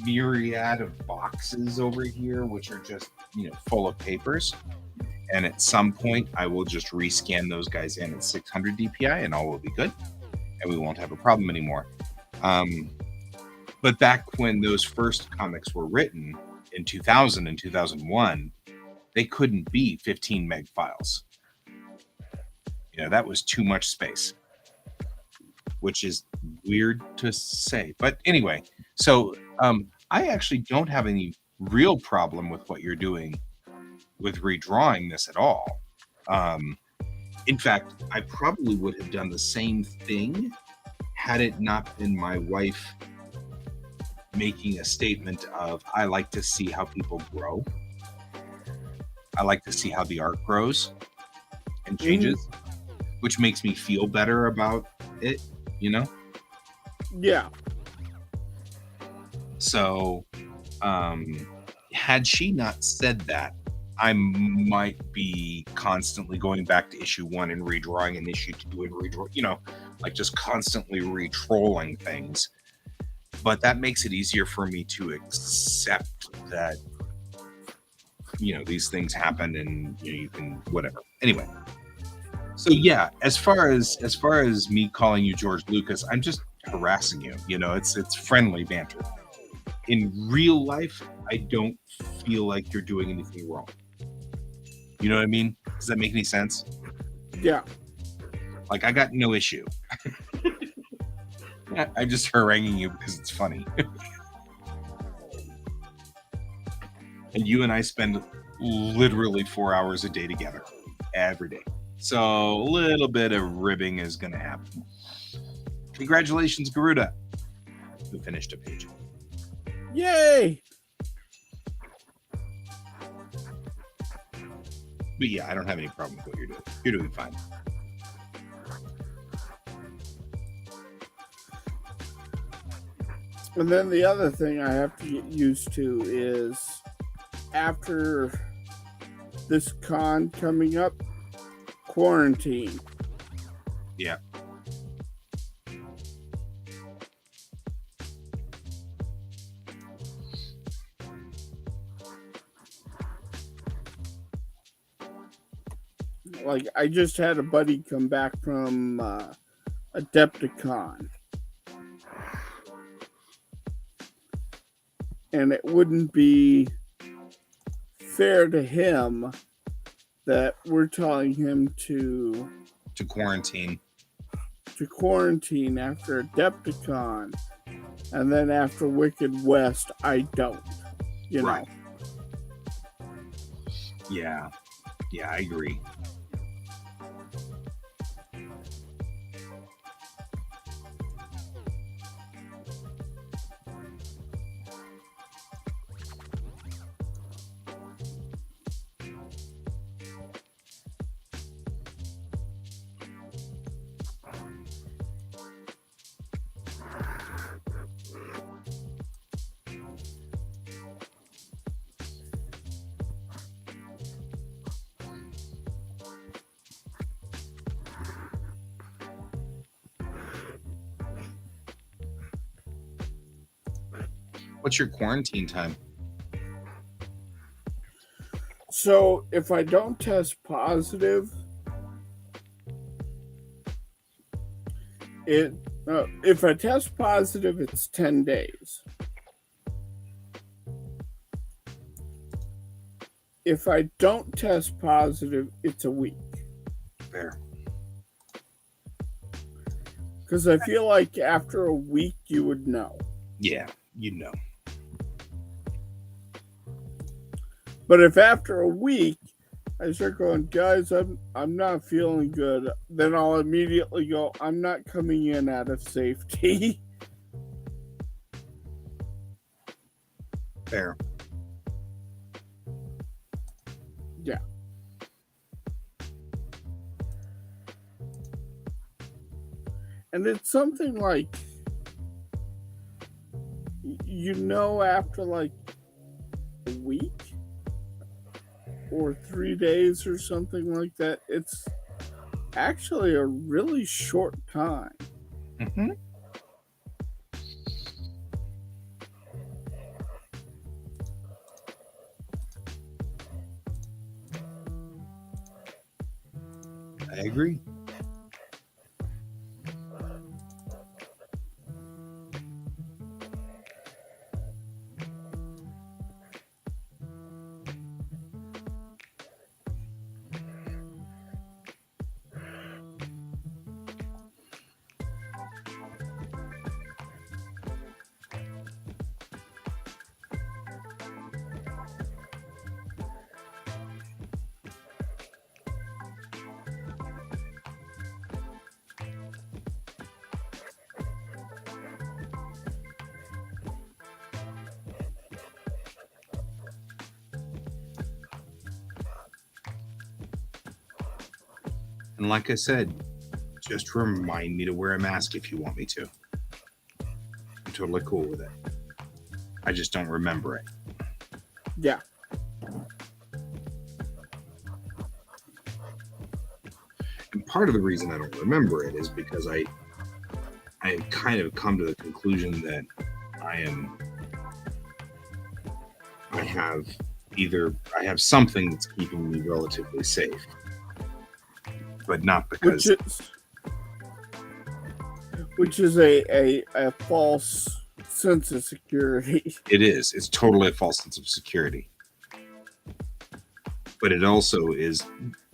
myriad of boxes over here, which are just, full of papers. And at some point, I will just rescan those guys in at 600 DPI and all will be good. And we won't have a problem anymore. But back when those first comics were written in 2000 and 2001, they couldn't be 15 meg files. That was too much space, which is weird to say. But anyway, so I actually don't have any real problem with what you're doing with redrawing this at all. In fact, I probably would have done the same thing had it not been my wife making a statement of, I like to see how people grow. I like to see how the art grows and changes, which makes me feel better about it, Yeah. So, had she not said that, I might be constantly going back to issue 1 and redrawing and issue 2 and redraw, like just constantly re-trolling things. But that makes it easier for me to accept that these things happen, and you can whatever. Anyway, so yeah, as far as me calling you George Lucas, I'm just harassing you. It's friendly banter. In real life, I don't feel like you're doing anything wrong. You know what I mean? Does that make any sense? Yeah. Like, I got no issue. I'm just haranguing you because it's funny. And you and I spend literally 4 hours a day together every day. So a little bit of ribbing is going to happen. Congratulations, Garuda, who finished a page. Yay! But yeah, I don't have any problem with what you're doing. You're doing fine. And then the other thing I have to get used to is after this con coming up, quarantine. Yeah. Like, I just had a buddy come back from Adepticon. And it wouldn't be fair to him that we're telling him to quarantine after Adepticon, and then after Wicked West, I don't. You know. Right. Yeah, I agree. What's your quarantine time? So if I don't test positive, if I test positive, it's 10 days. If I don't test positive, it's a week. Fair. Because I feel like after a week, you would know. Yeah, you know. But if after a week I start going, guys, I'm not feeling good, then I'll immediately go, I'm not coming in out of safety. Fair. Yeah. And it's something like, after like a week or 3 days or something like that, it's actually a really short time. Mm-hmm. I agree. And like I said, just remind me to wear a mask if you want me to. I'm totally cool with it. I just don't remember it. Yeah. And part of the reason I don't remember it is because I kind of come to the conclusion that I have either I have something that's keeping me relatively safe, but not because which is a false sense of security. it is. It's totally a false sense of security. But it also is,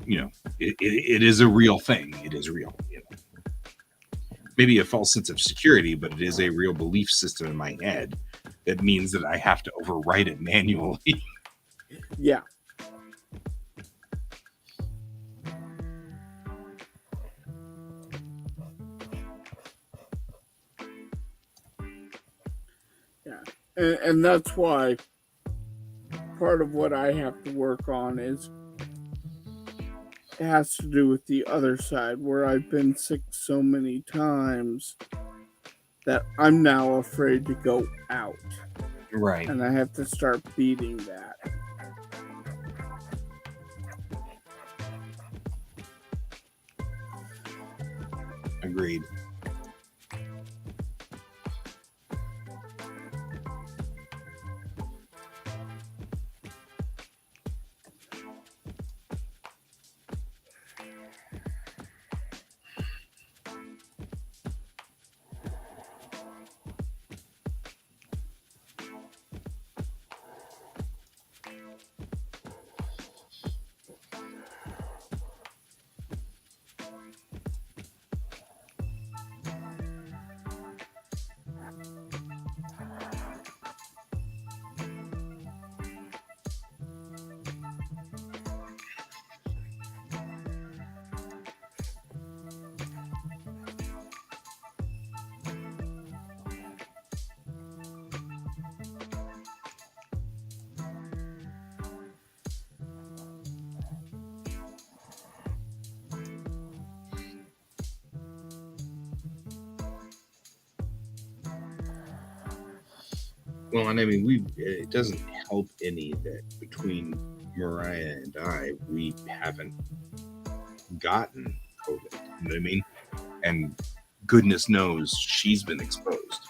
it is a real thing. It is real. Maybe a false sense of security, but it is a real belief system in my head that means that I have to overwrite it manually. Yeah. Yeah. And that's why part of what I have to work on is it has to do with the other side where I've been sick so many times that I'm now afraid to go out. Right. And I have to start beating that. Agreed. Well, and I mean, it doesn't help any that between Mariah and I, we haven't gotten COVID. You know what I mean? And goodness knows she's been exposed.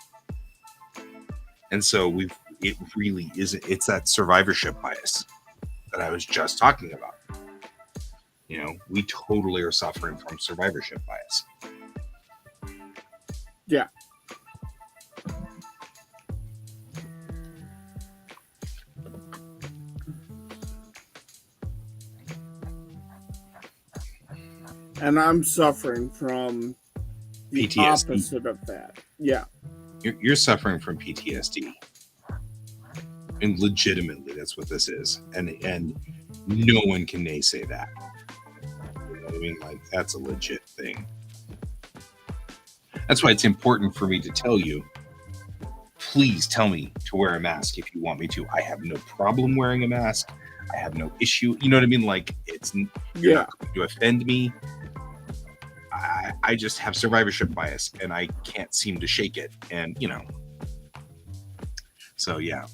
And so it really isn't, it's that survivorship bias that I was just talking about. We totally are suffering from survivorship bias. Yeah. And I'm suffering from the PTSD. opposite of that. Yeah. You're suffering from PTSD. And legitimately, that's what this is. And no one can naysay that. You know what I mean? Like, that's a legit thing. That's why it's important for me to tell you, please tell me to wear a mask if you want me to. I have no problem wearing a mask. I have no issue. You know what I mean? Like, you're not going to offend me. I just have survivorship bias and I can't seem to shake it. And, so yeah.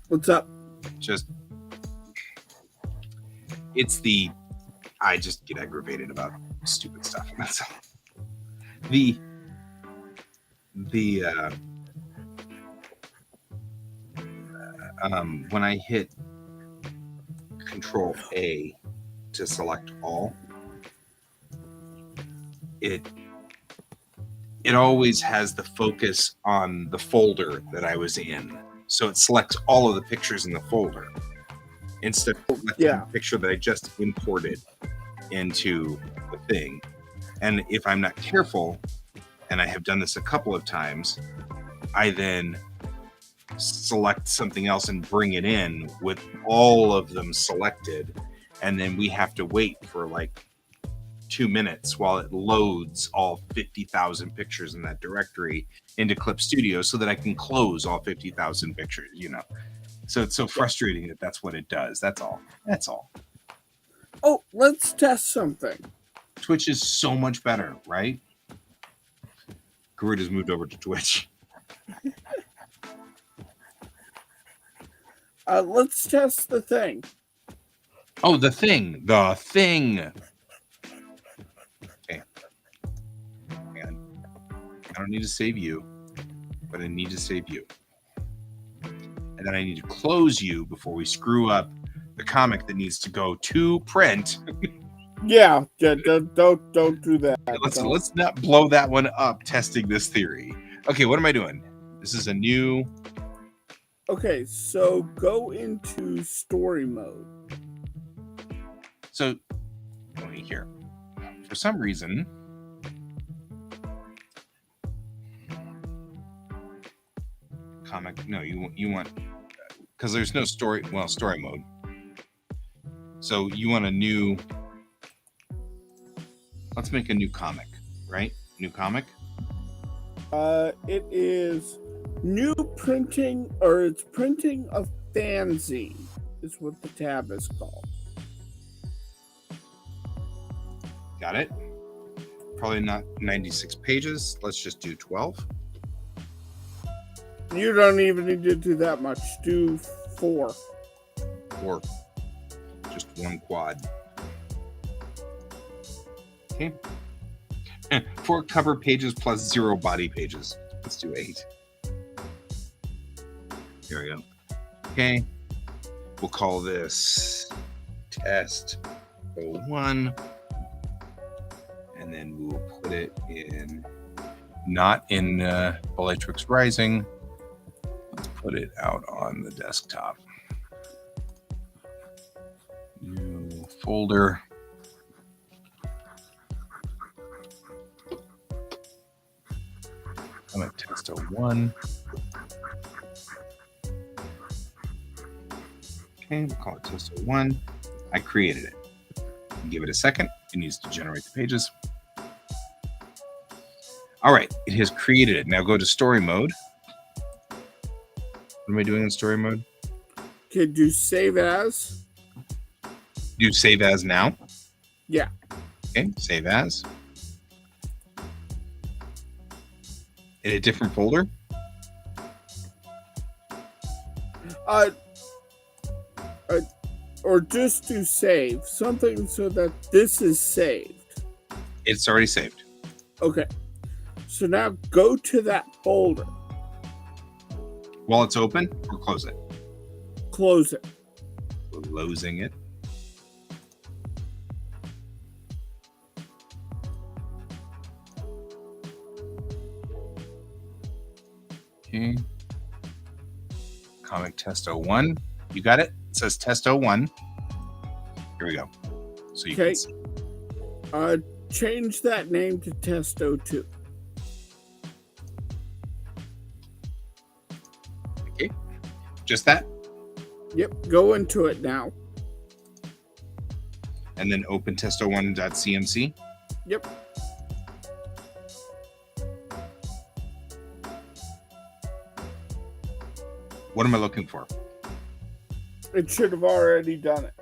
What's up? I just get aggravated about stupid stuff. That's all. When I hit Control A to select all, it always has the focus on the folder that I was in. So it selects all of the pictures in the folder instead of selecting Yeah. the picture that I just imported into the thing. And if I'm not careful, and I have done this a couple of times, I then select something else and bring it in with all of them selected. And then we have to wait for like 2 minutes while it loads all 50,000 pictures in that directory into Clip Studio so that I can close all 50,000 pictures, you know. So it's so frustrating that that's what it does. That's all. That's all. Oh, let's test something. Twitch is so much better, right? Garuda's moved over to Twitch. Let's test the thing. Oh, the thing. The thing. Okay. Hang on. I don't need to save you, but I need to save you. And then I need to close you before we screw up the comic that needs to go to print. Yeah, don't do that. Let's not blow that one up testing this theory. Okay, what am I doing? This is a new. Okay, so go into story mode. So, wait here. For some reason, comic. No, you want because there's no story. Well, story mode. So you want a new. Let's make a new comic, right? New comic. It is new printing, or it's printing of fanzine, is what the tab is called. Got it. Probably not 96 pages. Let's just do 12. You don't even need to do that much. Do 4. Or just one quad. Okay. 4 cover pages plus 0 body pages. Let's do 8. Here we go. Okay. We'll call this test 01. And then we'll put it in, not in Bellatrix Rising. Let's put it out on the desktop. New folder. I'm at test 01. Okay, we'll call it test 01. I created it. Give it a second. It needs to generate the pages. All right, it has created it. Now go to story mode. What am I doing in story mode? Okay, do save as. Do save as now. Yeah. Okay, save as. In a different folder. Or just do save. Something so that this is saved. It's already saved. Okay. So now go to that folder. While it's open, or close it. Close it. Closing it. Okay. Comic test 01. You got it? It says test 01. Here we go. So you Okay. can see. Change that name to test 02. Okay. Just that. Yep, go into it now. And then open test01.cmc. Yep. What am I looking for? It should have already done it.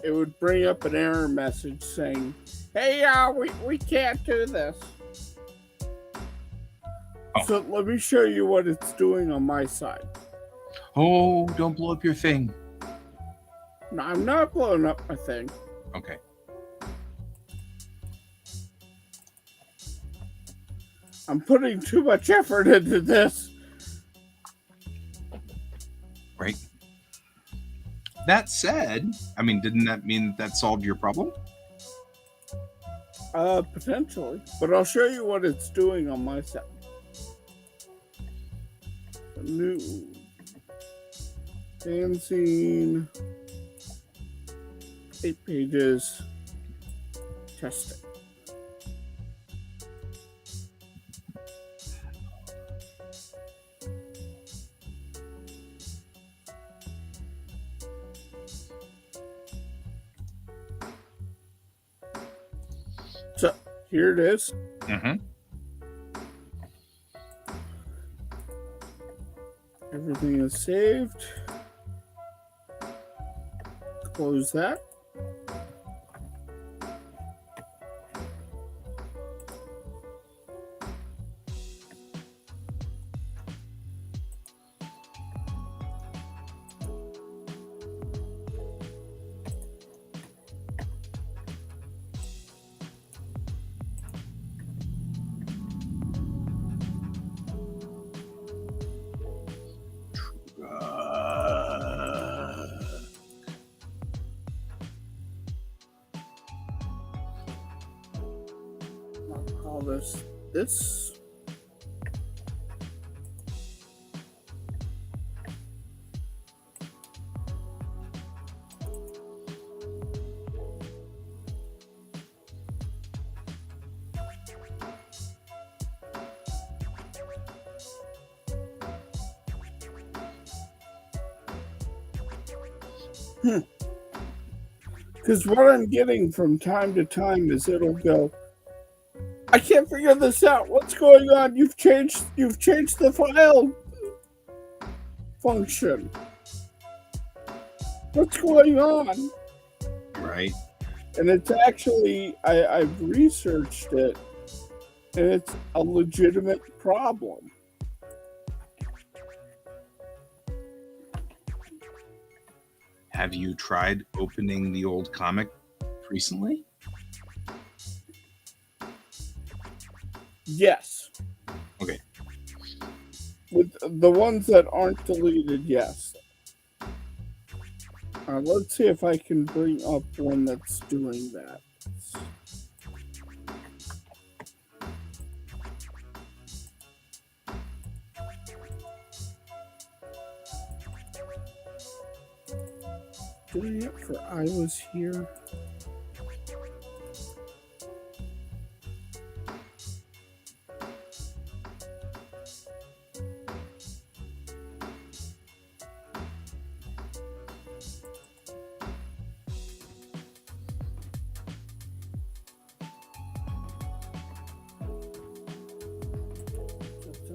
It would bring up an error message saying, hey, we can't do this. Oh. So let me show you what it's doing on my side. Oh, don't blow up your thing. No, I'm not blowing up my thing. Okay. I'm putting too much effort into this. Right. That said, I mean, didn't that mean that solved your problem? Potentially, but I'll show you what it's doing on my side. New fanzine, 8 pages, testing. So here it is. Mm-hmm. Everything is saved. Close that. I'll call this. Because what I'm getting from time to time is it'll go, I can't figure this out. What's going on? You've changed the file function. What's going on? Right. And it's actually I've researched it, and it's a legitimate problem. Have you tried opening the old comic recently? Yes. Okay. With the ones that aren't deleted, yes. Let's see if I can bring up one that's doing that. Doing it for I Was Here.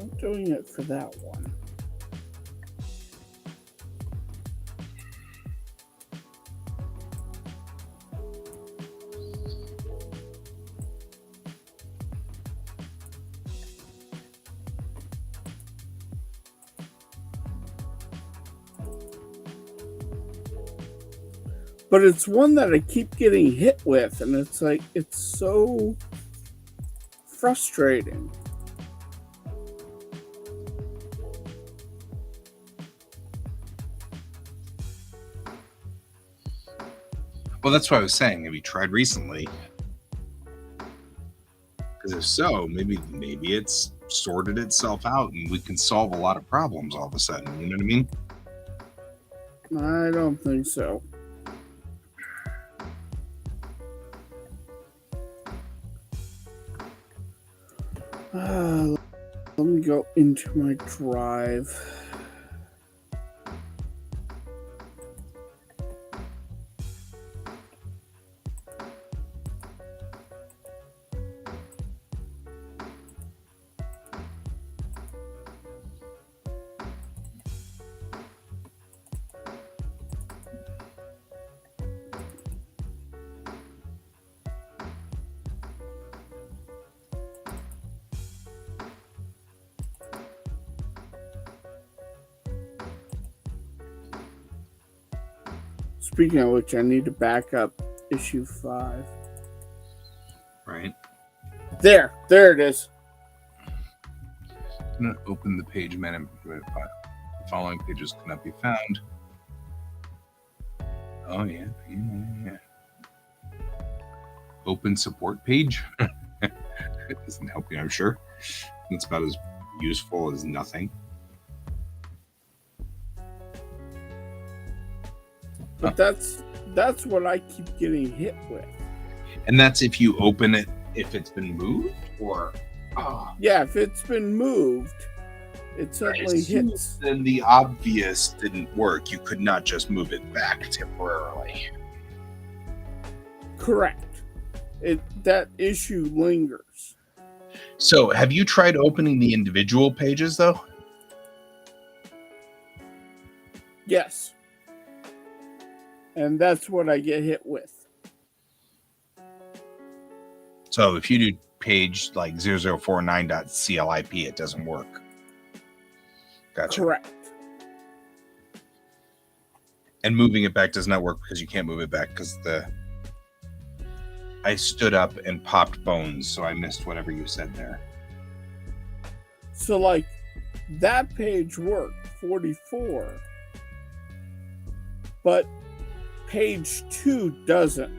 I'm doing it for that one. But it's one that I keep getting hit with, and it's like, it's so frustrating. Well, that's what I was saying. Have you tried recently? Because if so, maybe it's sorted itself out, and we can solve a lot of problems all of a sudden. You know what I mean? I don't think so. Let me go into my drive. Speaking of which, I need to back up issue 5. Right. There it is. I'm going to open the page management file. The following pages cannot be found. Oh yeah. Open support page. It doesn't help you, I'm sure. It's about as useful as nothing. But that's what I keep getting hit with. And that's if you open it, if it's been moved, or Yeah, if it's been moved, it suddenly hits. Then the obvious didn't work. You could not just move it back temporarily. Correct. That issue lingers. So, have you tried opening the individual pages though? Yes. And that's what I get hit with. So, if you do page like 0049.clip, it doesn't work. Gotcha. Correct. And moving it back does not work because you can't move it back because I stood up and popped bones, so I missed whatever you said there. So, like, that page worked, 44, but page 2 doesn't.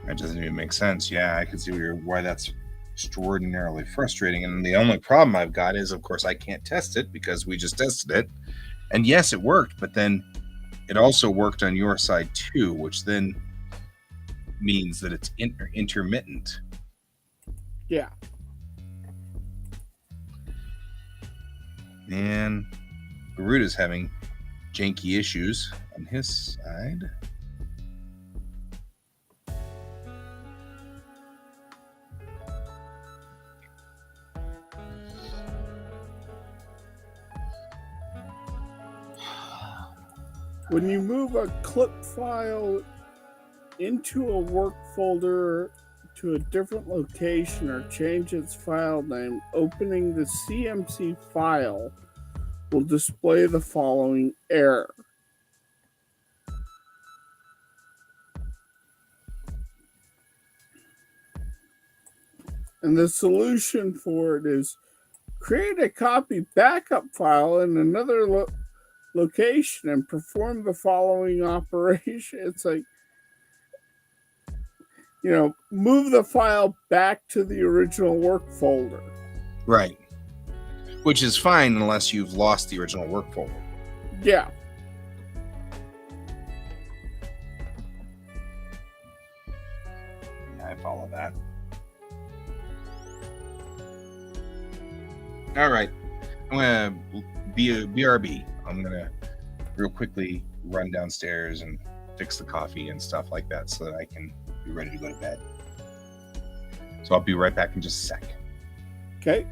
That doesn't even make sense. Yeah, I can see why that's extraordinarily frustrating. And the only problem I've got is, of course, I can't test it because we just tested it. And yes, it worked, but then it also worked on your side too, which then means that it's intermittent. Yeah. And Garuda's having janky issues on his side. When you move a clip file into a work folder to a different location or change its file name, opening the CMC file will display the following error. And the solution for it is create a copy backup file in another location and perform the following operation. It's like, move the file back to the original work folder. Right. Which is fine unless you've lost the original work folder. Yeah. Yeah, I follow that. All right. I'm going to BRB. I'm going to real quickly run downstairs and fix the coffee and stuff like that so that I can be ready to go to bed. So I'll be right back in just a sec. Okay.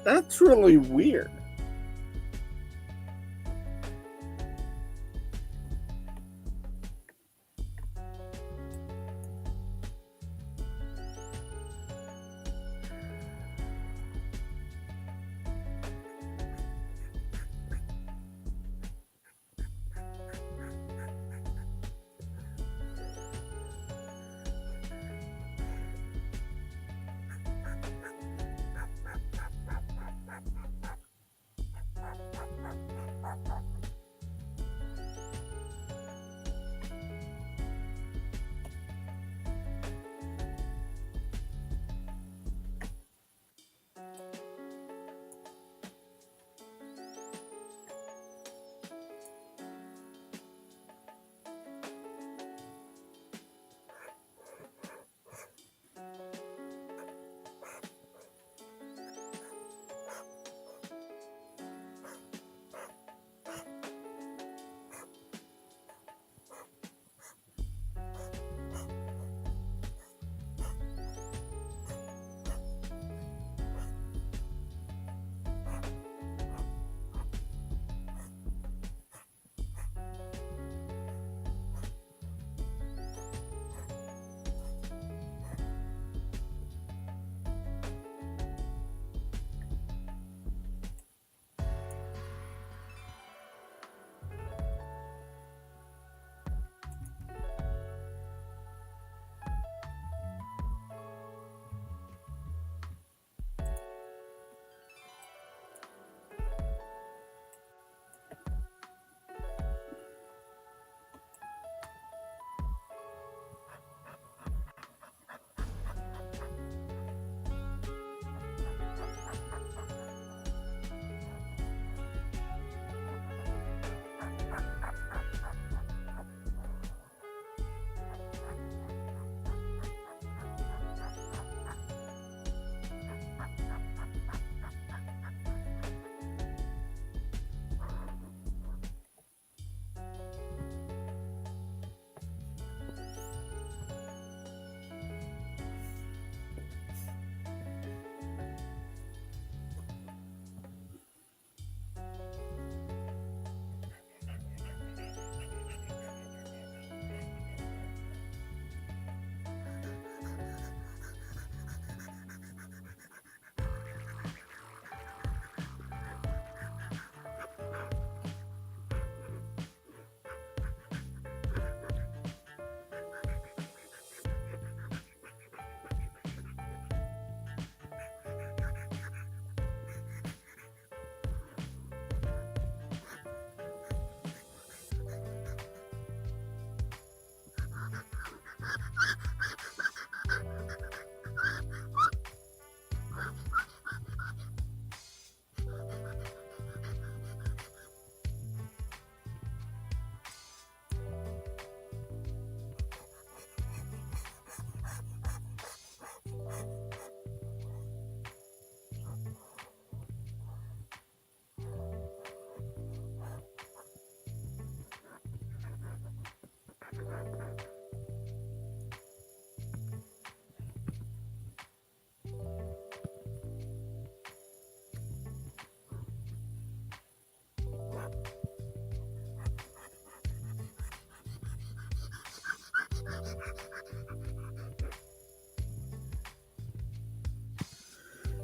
That's really weird.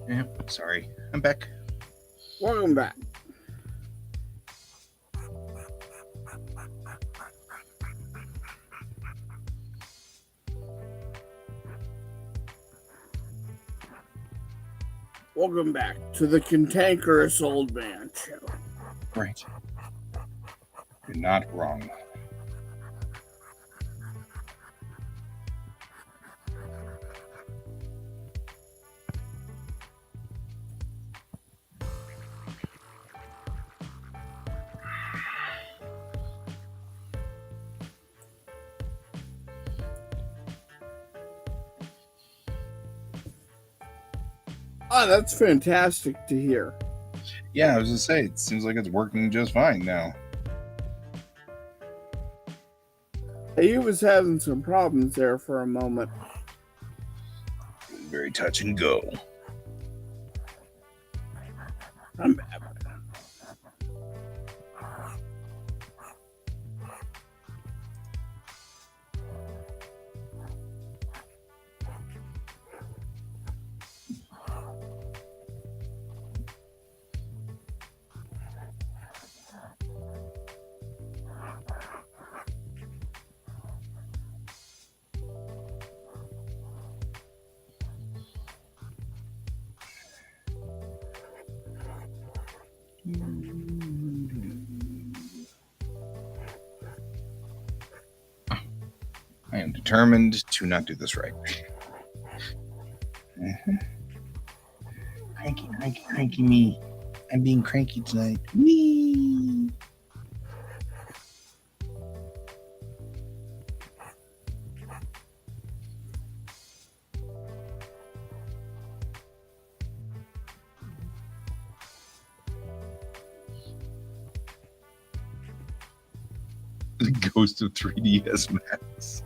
Yeah, sorry. I'm back. Welcome back. Welcome back to the Cantankerous Old Man Show. Right. You're not wrong. Oh, that's fantastic to hear. Yeah, I was gonna say, it seems like it's working just fine now. He was having some problems there for a moment. Very touch and go. I'm I am determined to not do this right. Cranky me. I'm being cranky tonight. Whee! The ghost of 3DS Max.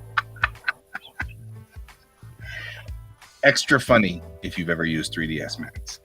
Extra funny if you've ever used 3DS Max.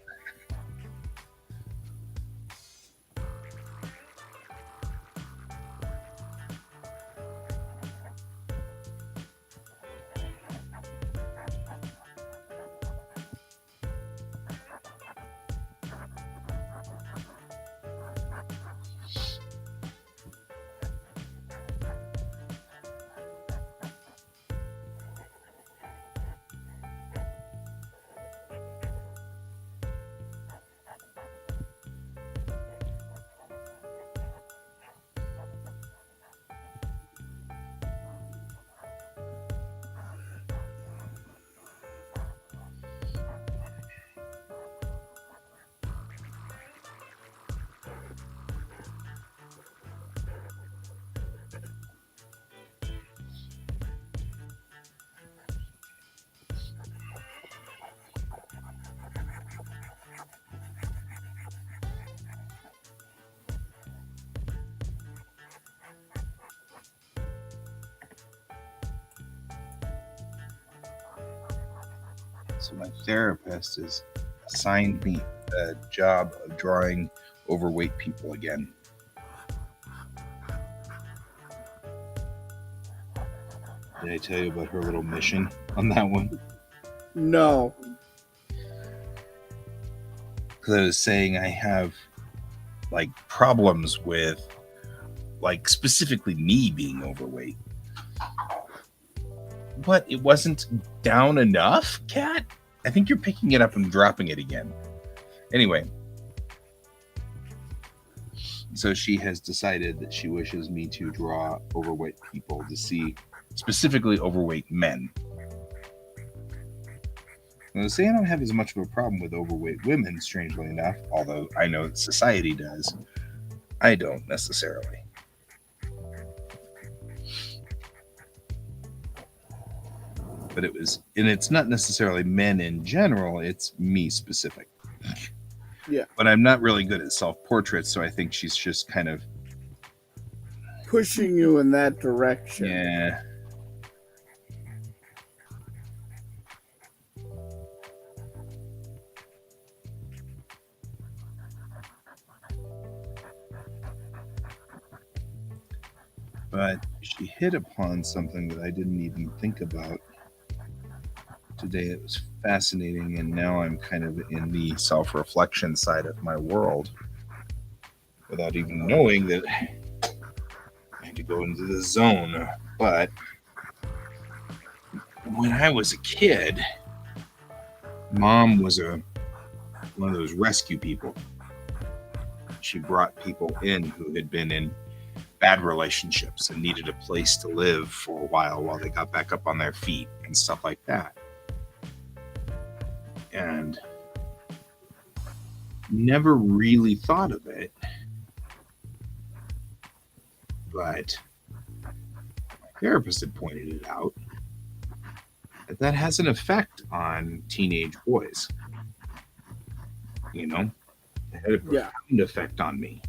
So my therapist has assigned me the job of drawing overweight people again. Did I tell you about her little mission on that one? no. Because I was saying I have like problems with like specifically me being overweight. But it wasn't down enough, Kat? I think you're picking it up and dropping it again. Anyway. So she has decided that she wishes me to draw overweight people to see specifically overweight men. I was saying I don't have as much of a problem with overweight women, strangely enough, although I know that society does. I don't necessarily. But it was, and it's not necessarily men in general, it's me specific. Yeah. But I'm not really good at self-portraits, so I think she's just kind of Pushing you in that direction. yeah. But she hit upon something that I didn't even think about today. It was fascinating, and now I'm kind of in the self-reflection side of my world without even knowing that I had to go into the zone. But when I was a kid, Mom was one of those rescue people. She brought people in who had been in bad relationships and needed a place to live for a while they got back up on their feet and stuff like that. And never really thought of it, but my therapist had pointed it out that has an effect on teenage boys. You know, it had a profound effect on me.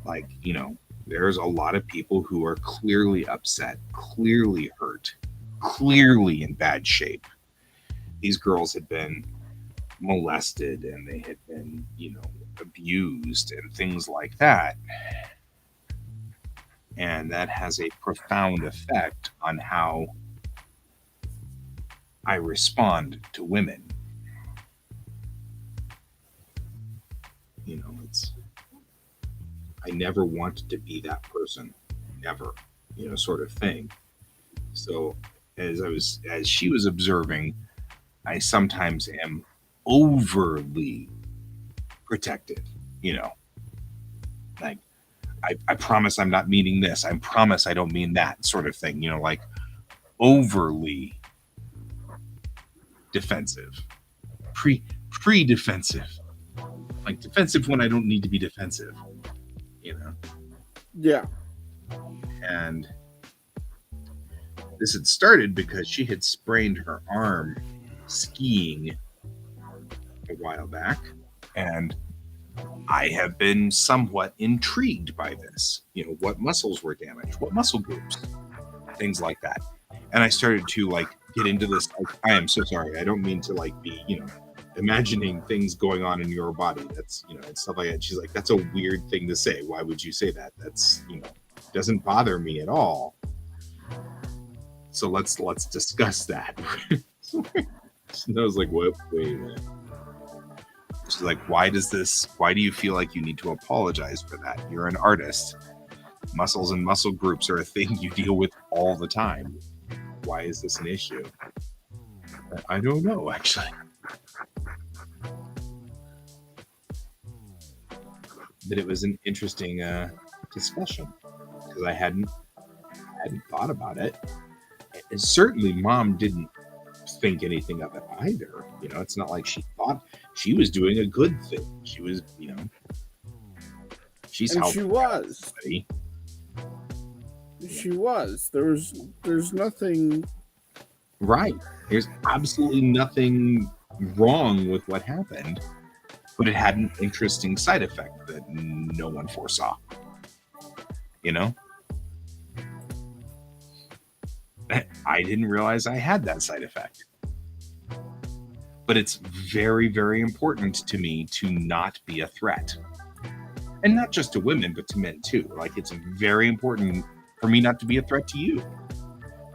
Like, you know, there's a lot of people who are clearly upset, clearly hurt, clearly in bad shape. These girls had been molested and they had been, you know, abused and things like that. And that has a profound effect on how I respond to women. You know, I never wanted to be that person, never, sort of thing. So as she was observing, I sometimes am overly protective, like I promise I'm not meaning this. I promise I don't mean that, sort of thing, like overly defensive, pre-defensive, like defensive when I don't need to be defensive, Yeah. And this had started because she had sprained her arm skiing a while back, and I have been somewhat intrigued by this. What muscles were damaged, what muscle groups, things like that. And I started to get into this. I am so sorry. I don't mean to be, imagining things going on in your body. That's, and stuff like that. She's like, that's a weird thing to say. Why would you say that? That's, doesn't bother me at all. So let's discuss that. So I was like, what? Wait a minute. She's like, why do you feel like you need to apologize for that? You're an artist. Muscles and muscle groups are a thing you deal with all the time. Why is this an issue? I don't know, actually. But it was an interesting discussion because I hadn't thought about it. And certainly Mom didn't think anything of it either. It's not like she thought she was doing a good thing. She was, she's And helping she was. everybody. She was. There's nothing. Right. There's absolutely nothing wrong with what happened, but it had an interesting side effect that no one foresaw. I didn't realize I had that side effect. But it's very, very important to me to not be a threat. And not just to women, but to men too. It's very important for me not to be a threat to you.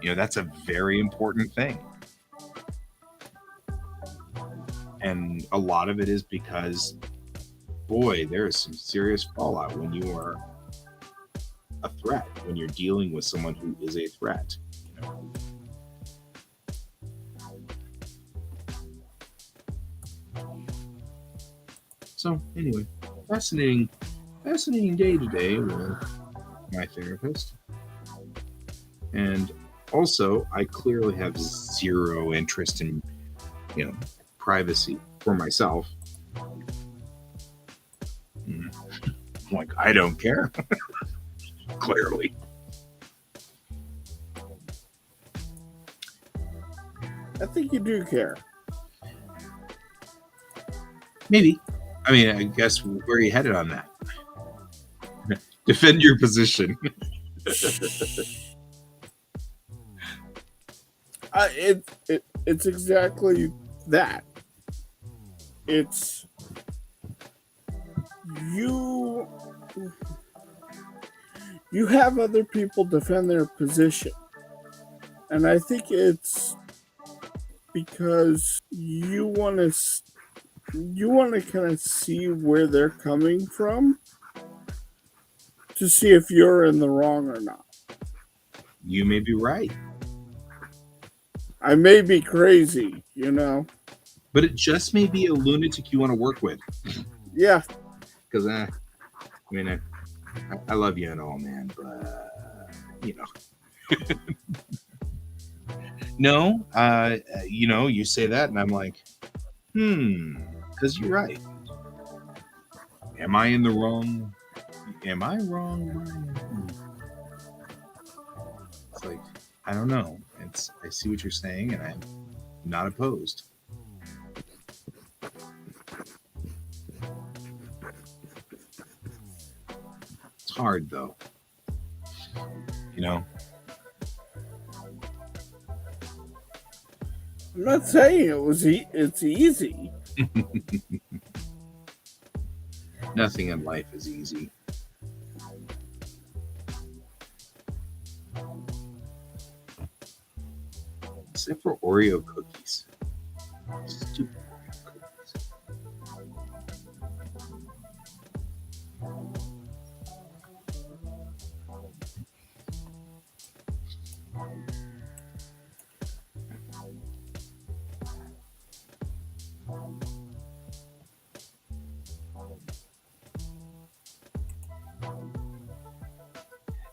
That's a very important thing. And a lot of it is because, boy, there is some serious fallout when you are a threat, when you're dealing with someone who is a threat. So anyway, fascinating day today with my therapist. And also, I clearly have zero interest in, privacy for myself. I don't care. Clearly. I think you do care. Maybe. I mean, I guess where are you headed on that? Defend your position. It's exactly that. It's you have other people defend their position, and I think it's because you want to kind of see where they're coming from to see if you're in the wrong or not. You may be right. I may be crazy, but it just may be a lunatic you want to work with. Yeah. Because, I love you and all, man, but, No, you say that, and I'm like, because you're right. Am I in the wrong? Am I wrong? It's like, I don't know. I see what you're saying, and I'm not opposed. It's hard, though. I'm not saying it's easy. Nothing in life is easy. Except for Oreo cookies. Stupid Oreo cookies.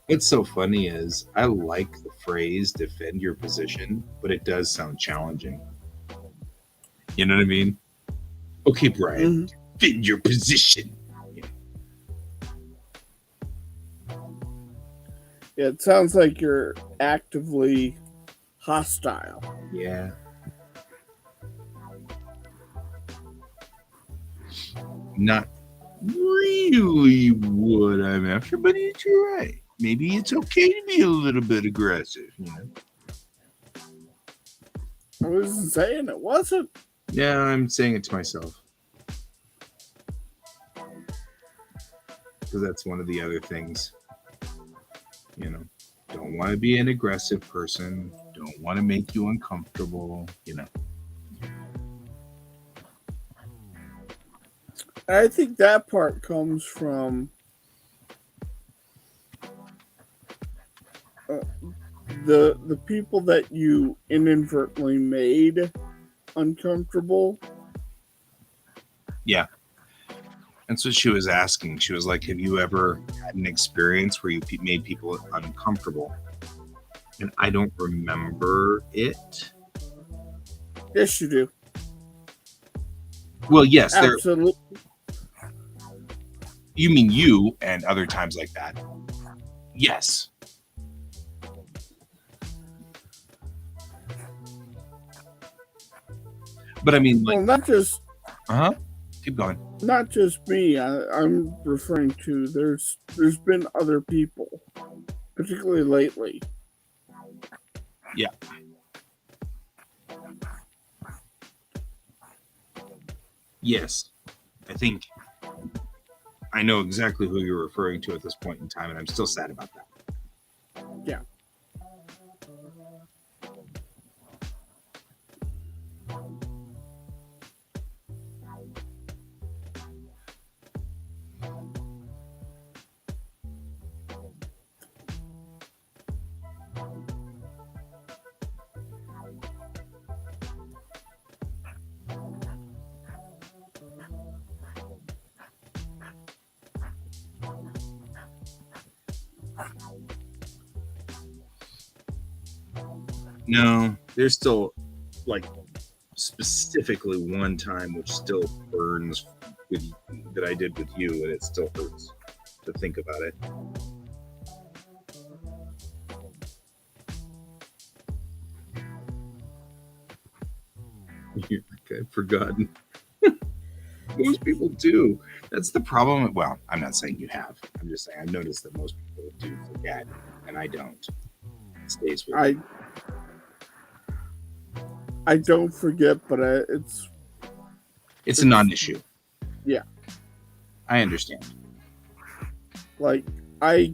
What's so funny is I like the phrase defend your position, but it does sound challenging. You know what I mean? Okay, Brian, defend your position. Yeah, it sounds like you're actively hostile. Yeah. Not really what I'm after, but you're right. Maybe it's okay to be a little bit aggressive, you know? I wasn't saying it wasn't. Yeah, I'm saying it to myself. Because that's one of the other things. You know, don't want to be an aggressive person. Don't want to make you uncomfortable, you know. I think that part comes from the people that you inadvertently made uncomfortable. Yeah. That's what she was asking. She was like, have you ever had an experience where you made people uncomfortable? And I don't remember it. Yes, you do. Well, yes, there. Absolutely. You mean you and other times like that? Yes. But I mean, like, Well, not just keep going. not just me. I'm referring to there's been other people, particularly lately. Yeah. Yes. I think I know exactly who you're referring to at this point in time, and I'm still sad about that. Yeah. No, there's still like specifically one time which still burns with that I did with you, and it still hurts to think about it. You're like, I've forgotten. Most people do. That's the problem. Well, I'm not saying you have. I'm just saying I've noticed that most people do forget, and I don't. It stays with me. I don't forget, but It's a non-issue. Yeah. I understand. like I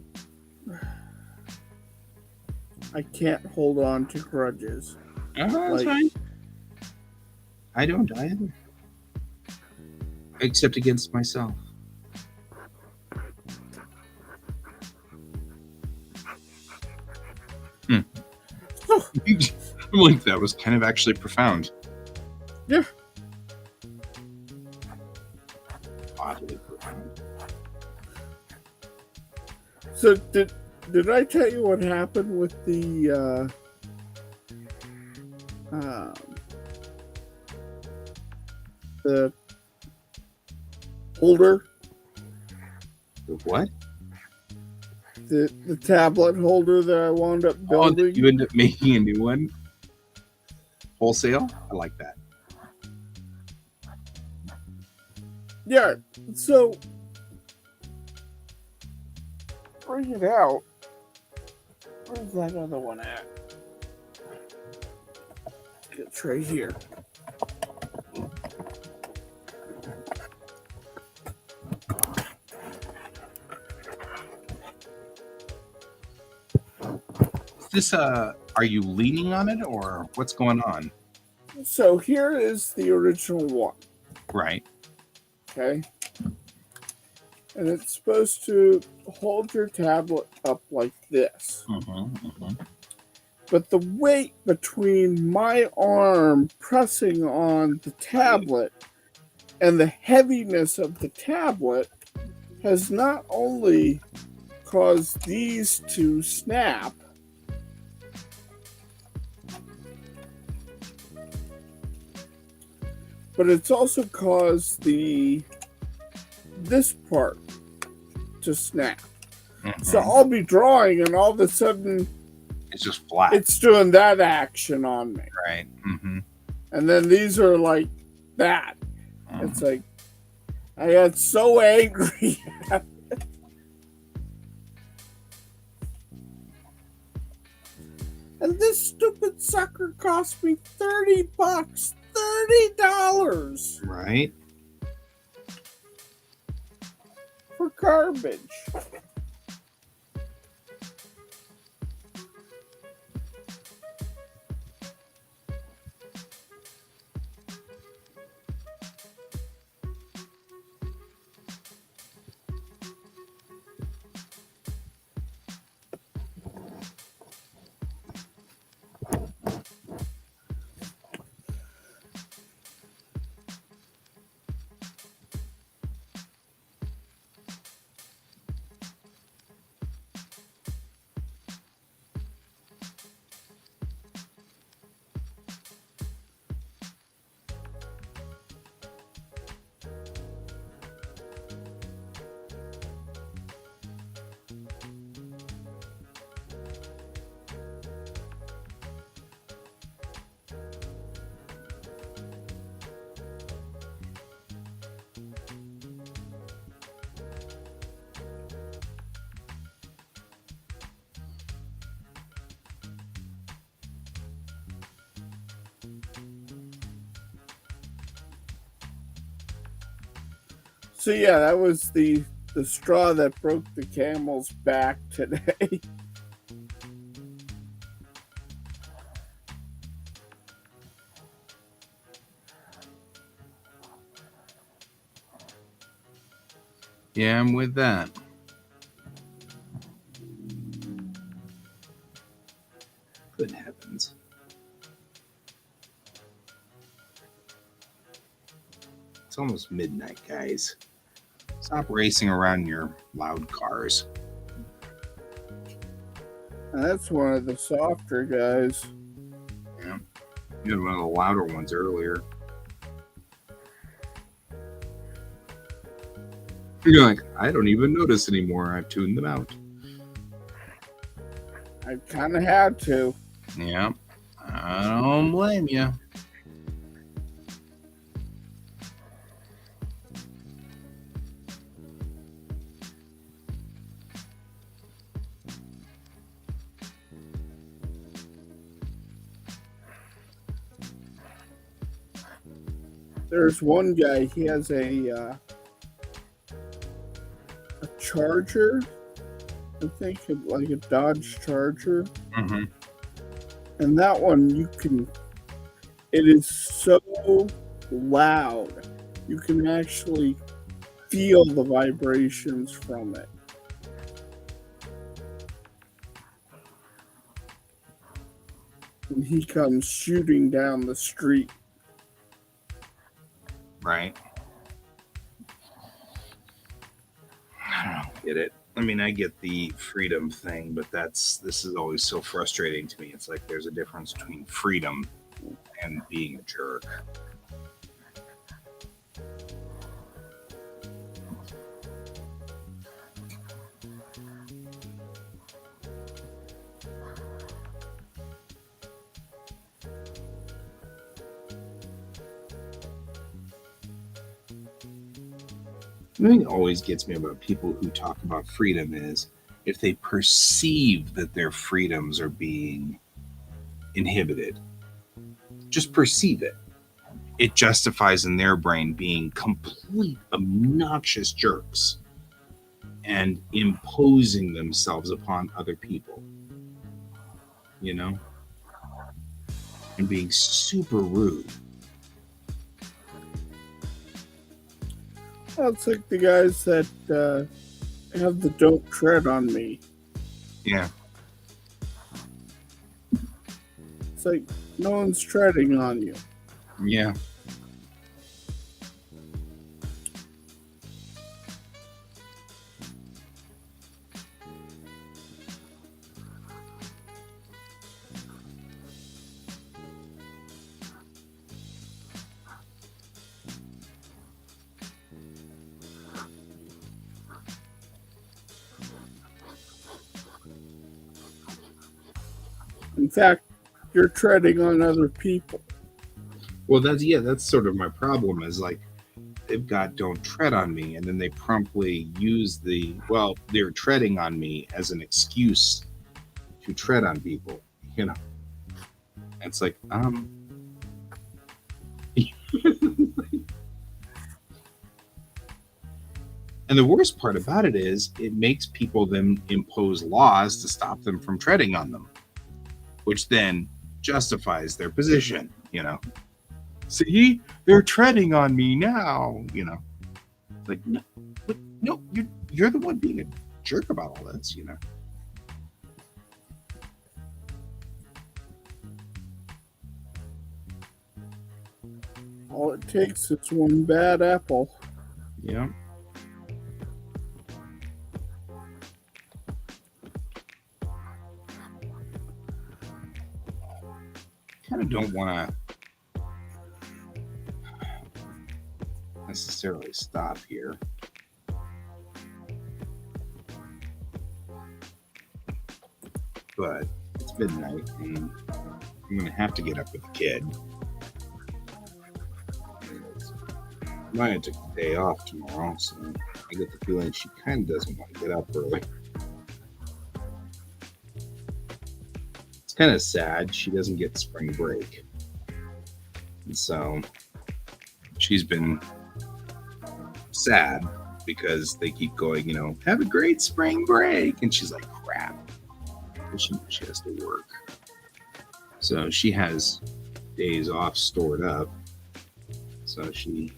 can't hold on to grudges. That's Like- fine. I don't either. Except against myself. I'm like, that was kind of actually profound. Yeah. Oddly profound. So did I tell you what happened with the holder, The what? the tablet holder that I wound up Oh, building? you end up making a new one? Wholesale? I like that. Yeah. So bring it out. Where's that other one at? It's right here. this are you leaning on it or what's going on? So here is the original one. Right. Okay. And it's supposed to hold your tablet up like this. But the weight between my arm pressing on the tablet and the heaviness of the tablet has not only caused these to snap, but it's also caused this part to snap. So I'll be drawing and all of a sudden It's just flat. it's doing that action on me. Right. And then these are like that. It's like I got so angry. And this stupid sucker cost me $30. $30 Right. for garbage. So yeah, that was the straw that broke the camel's back today. Yeah, I'm with that. Good heavens. It's almost midnight, guys. Stop racing around in your loud cars. That's one of the softer guys. Yeah. You had one of the louder ones earlier. You're like, I don't even notice anymore. I've tuned them out. I kind of had to. Yeah. I don't blame you. There's one guy, he has a Charger, I think, like a Dodge Charger. Mm-hmm. And that one, it is so loud. You can actually feel the vibrations from it. And he comes shooting down the street. Right. I don't get it. I mean, I get the freedom thing, but this is always so frustrating to me. It's like there's a difference between freedom and being a jerk. The thing that always gets me about people who talk about freedom is if they perceive that their freedoms are being inhibited. Just perceive it. It justifies in their brain being complete obnoxious jerks and imposing themselves upon other people. you know, and being super rude. Well, it's like the guys that have the "Don't tread on me." Yeah. It's like no one's treading on you. Yeah. In fact, you're treading on other people. Well, that's sort of my problem is like they've got "Don't tread on me," and then they promptly use they're treading on me as an excuse to tread on people, you know. It's like, and the worst part about it is it makes people then impose laws to stop them from treading on them, which then justifies their position, you know. See, they're treading on me now, you know. Like, no, no, you're the one being a jerk about all this, you know. All it takes is one bad apple. Yeah. Kind of don't want to necessarily stop here. But it's midnight and I'm going to have to get up with the kid. Maya took the day off tomorrow, so I get the feeling she kind of doesn't want to get up early. It's kind of sad she doesn't get spring break. And so she's been sad because they keep going, you know, have a great spring break. And she's like, crap. But she knows she has to work. So she has days off stored up. So she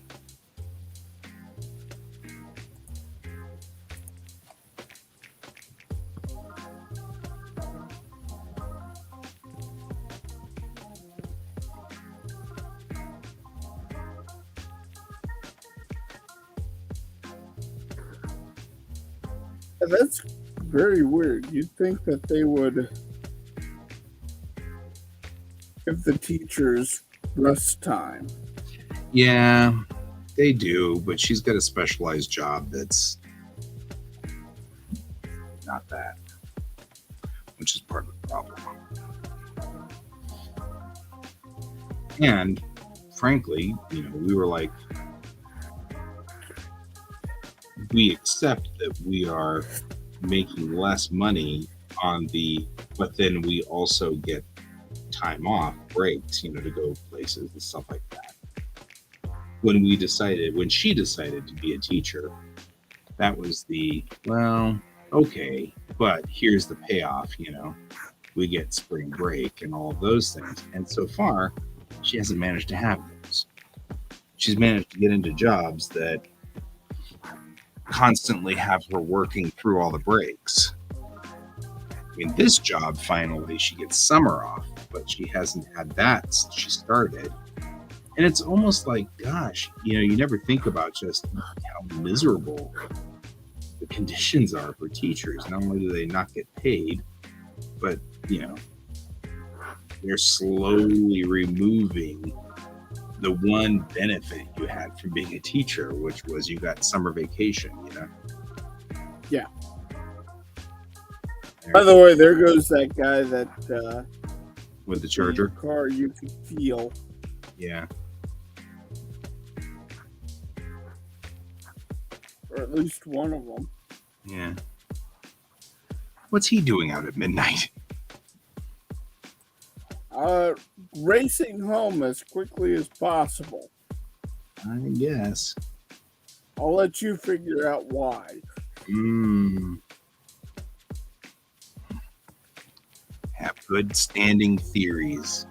That's very weird. You'd think that they would give the teachers rest time. Yeah, they do, but she's got a specialized job that's not that, which is part of the problem. And frankly, you know, we were like, we accept that we are making less money on but then we also get time off, breaks, you know, to go places and stuff like that. When she decided to be a teacher, that was okay, but here's the payoff, you know, we get spring break and all of those things. And so far, she hasn't managed to have those. She's managed to get into jobs that constantly have her working through all the breaks. In this job, finally, she gets summer off, but she hasn't had that since she started. And it's almost like, gosh, you know, you never think about just how miserable the conditions are for teachers. Not only do they not get paid, but, you know, they're slowly removing the one benefit you had from being a teacher, which was you got summer vacation, you know? Yeah. By the way, there goes that guy that with the charger car you could feel. Yeah. Or at least one of them. Yeah. What's he doing out at midnight? Racing home as quickly as possible. I guess. I'll let you figure out why. have good standing theories.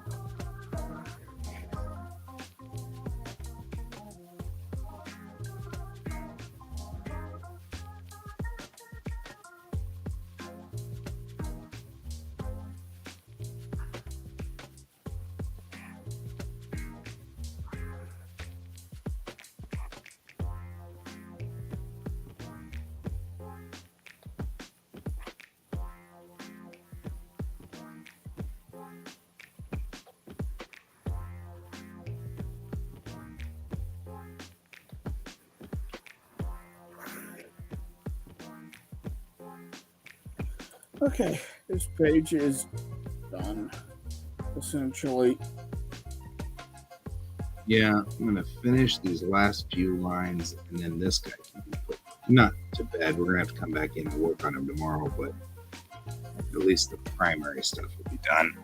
Okay, this page is done, essentially. Yeah, I'm gonna finish these last few lines, and then this guy can be put not to bed. We're gonna have to come back in and work on him tomorrow, but at least the primary stuff will be done.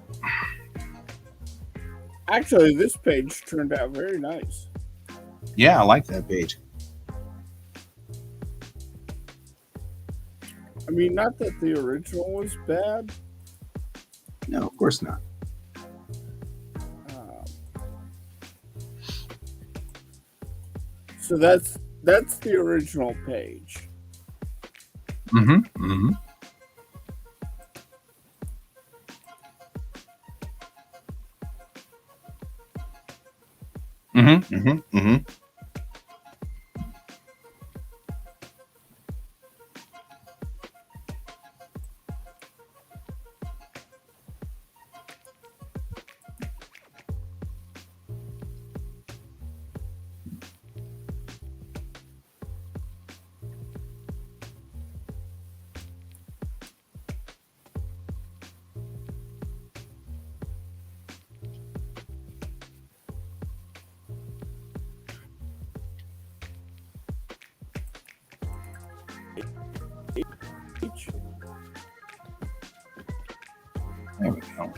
Actually, this page turned out very nice. Yeah, I like that page. I mean, not that the original was bad. No, of course not. So that's the original page. Mm-hmm. Mm-hmm. Mm-hmm. Mm-hmm. Mm-hmm. There we go.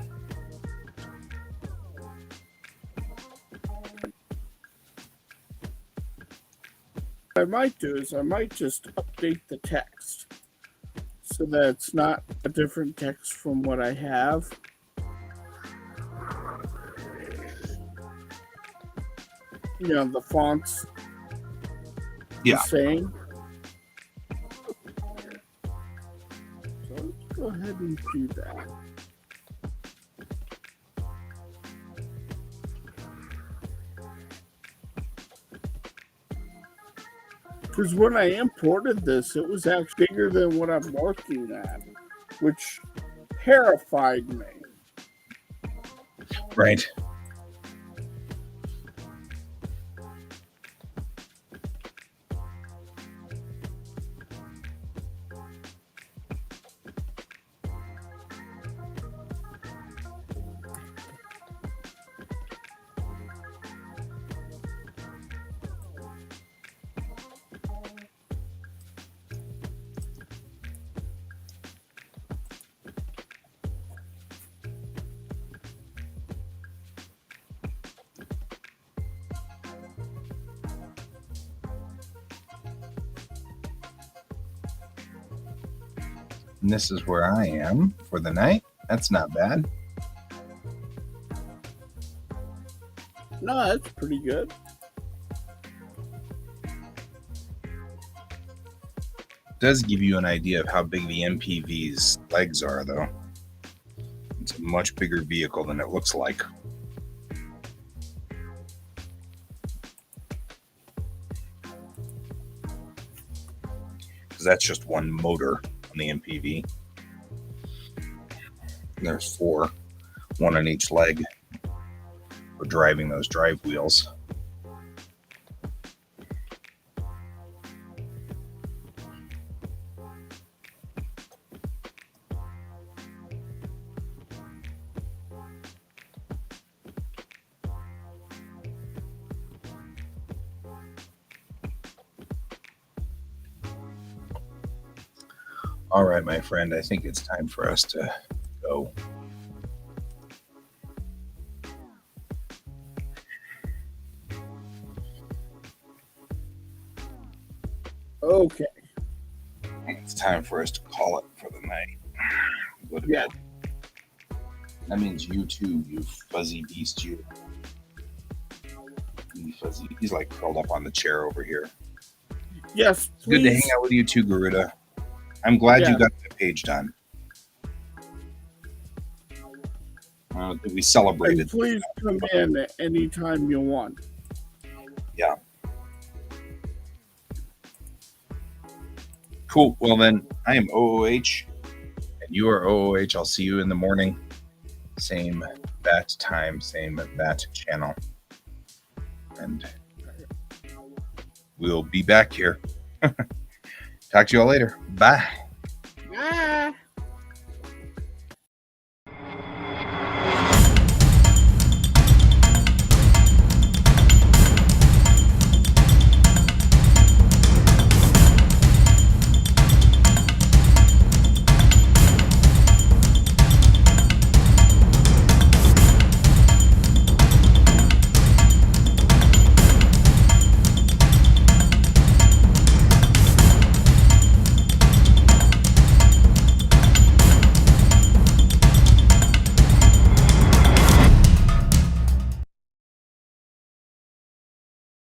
What I might do is I might just update the text so that it's not a different text from what I have. You know, the fonts Yeah. the same. So let's go ahead and do that. Because when I imported this, it was actually bigger than what I'm working at, which terrified me. Right. And this is where I am for the night. That's not bad. No, that's pretty good. Does give you an idea of how big the MPV's legs are, though. It's a much bigger vehicle than it looks like. Because that's just one motor on the MPV. There's 4, one on each leg for driving those drive wheels. All right, my friend, I think it's time for us to go. Okay. It's time for us to call it for the night. Go to Yeah. bed. That means you too, you fuzzy beast, you. You fuzzy. He's like curled up on the chair over here. Yes, It's good to hang please. out with you too, Garuda. I'm glad Yeah. you got the page done. That we celebrated. And please come in at any time you want. Cool. Well, then, I am OOH, and you are OOH. I'll see you in the morning. Same bat time, same bat channel. And we'll be back here. Talk to you all later. Bye. Ah.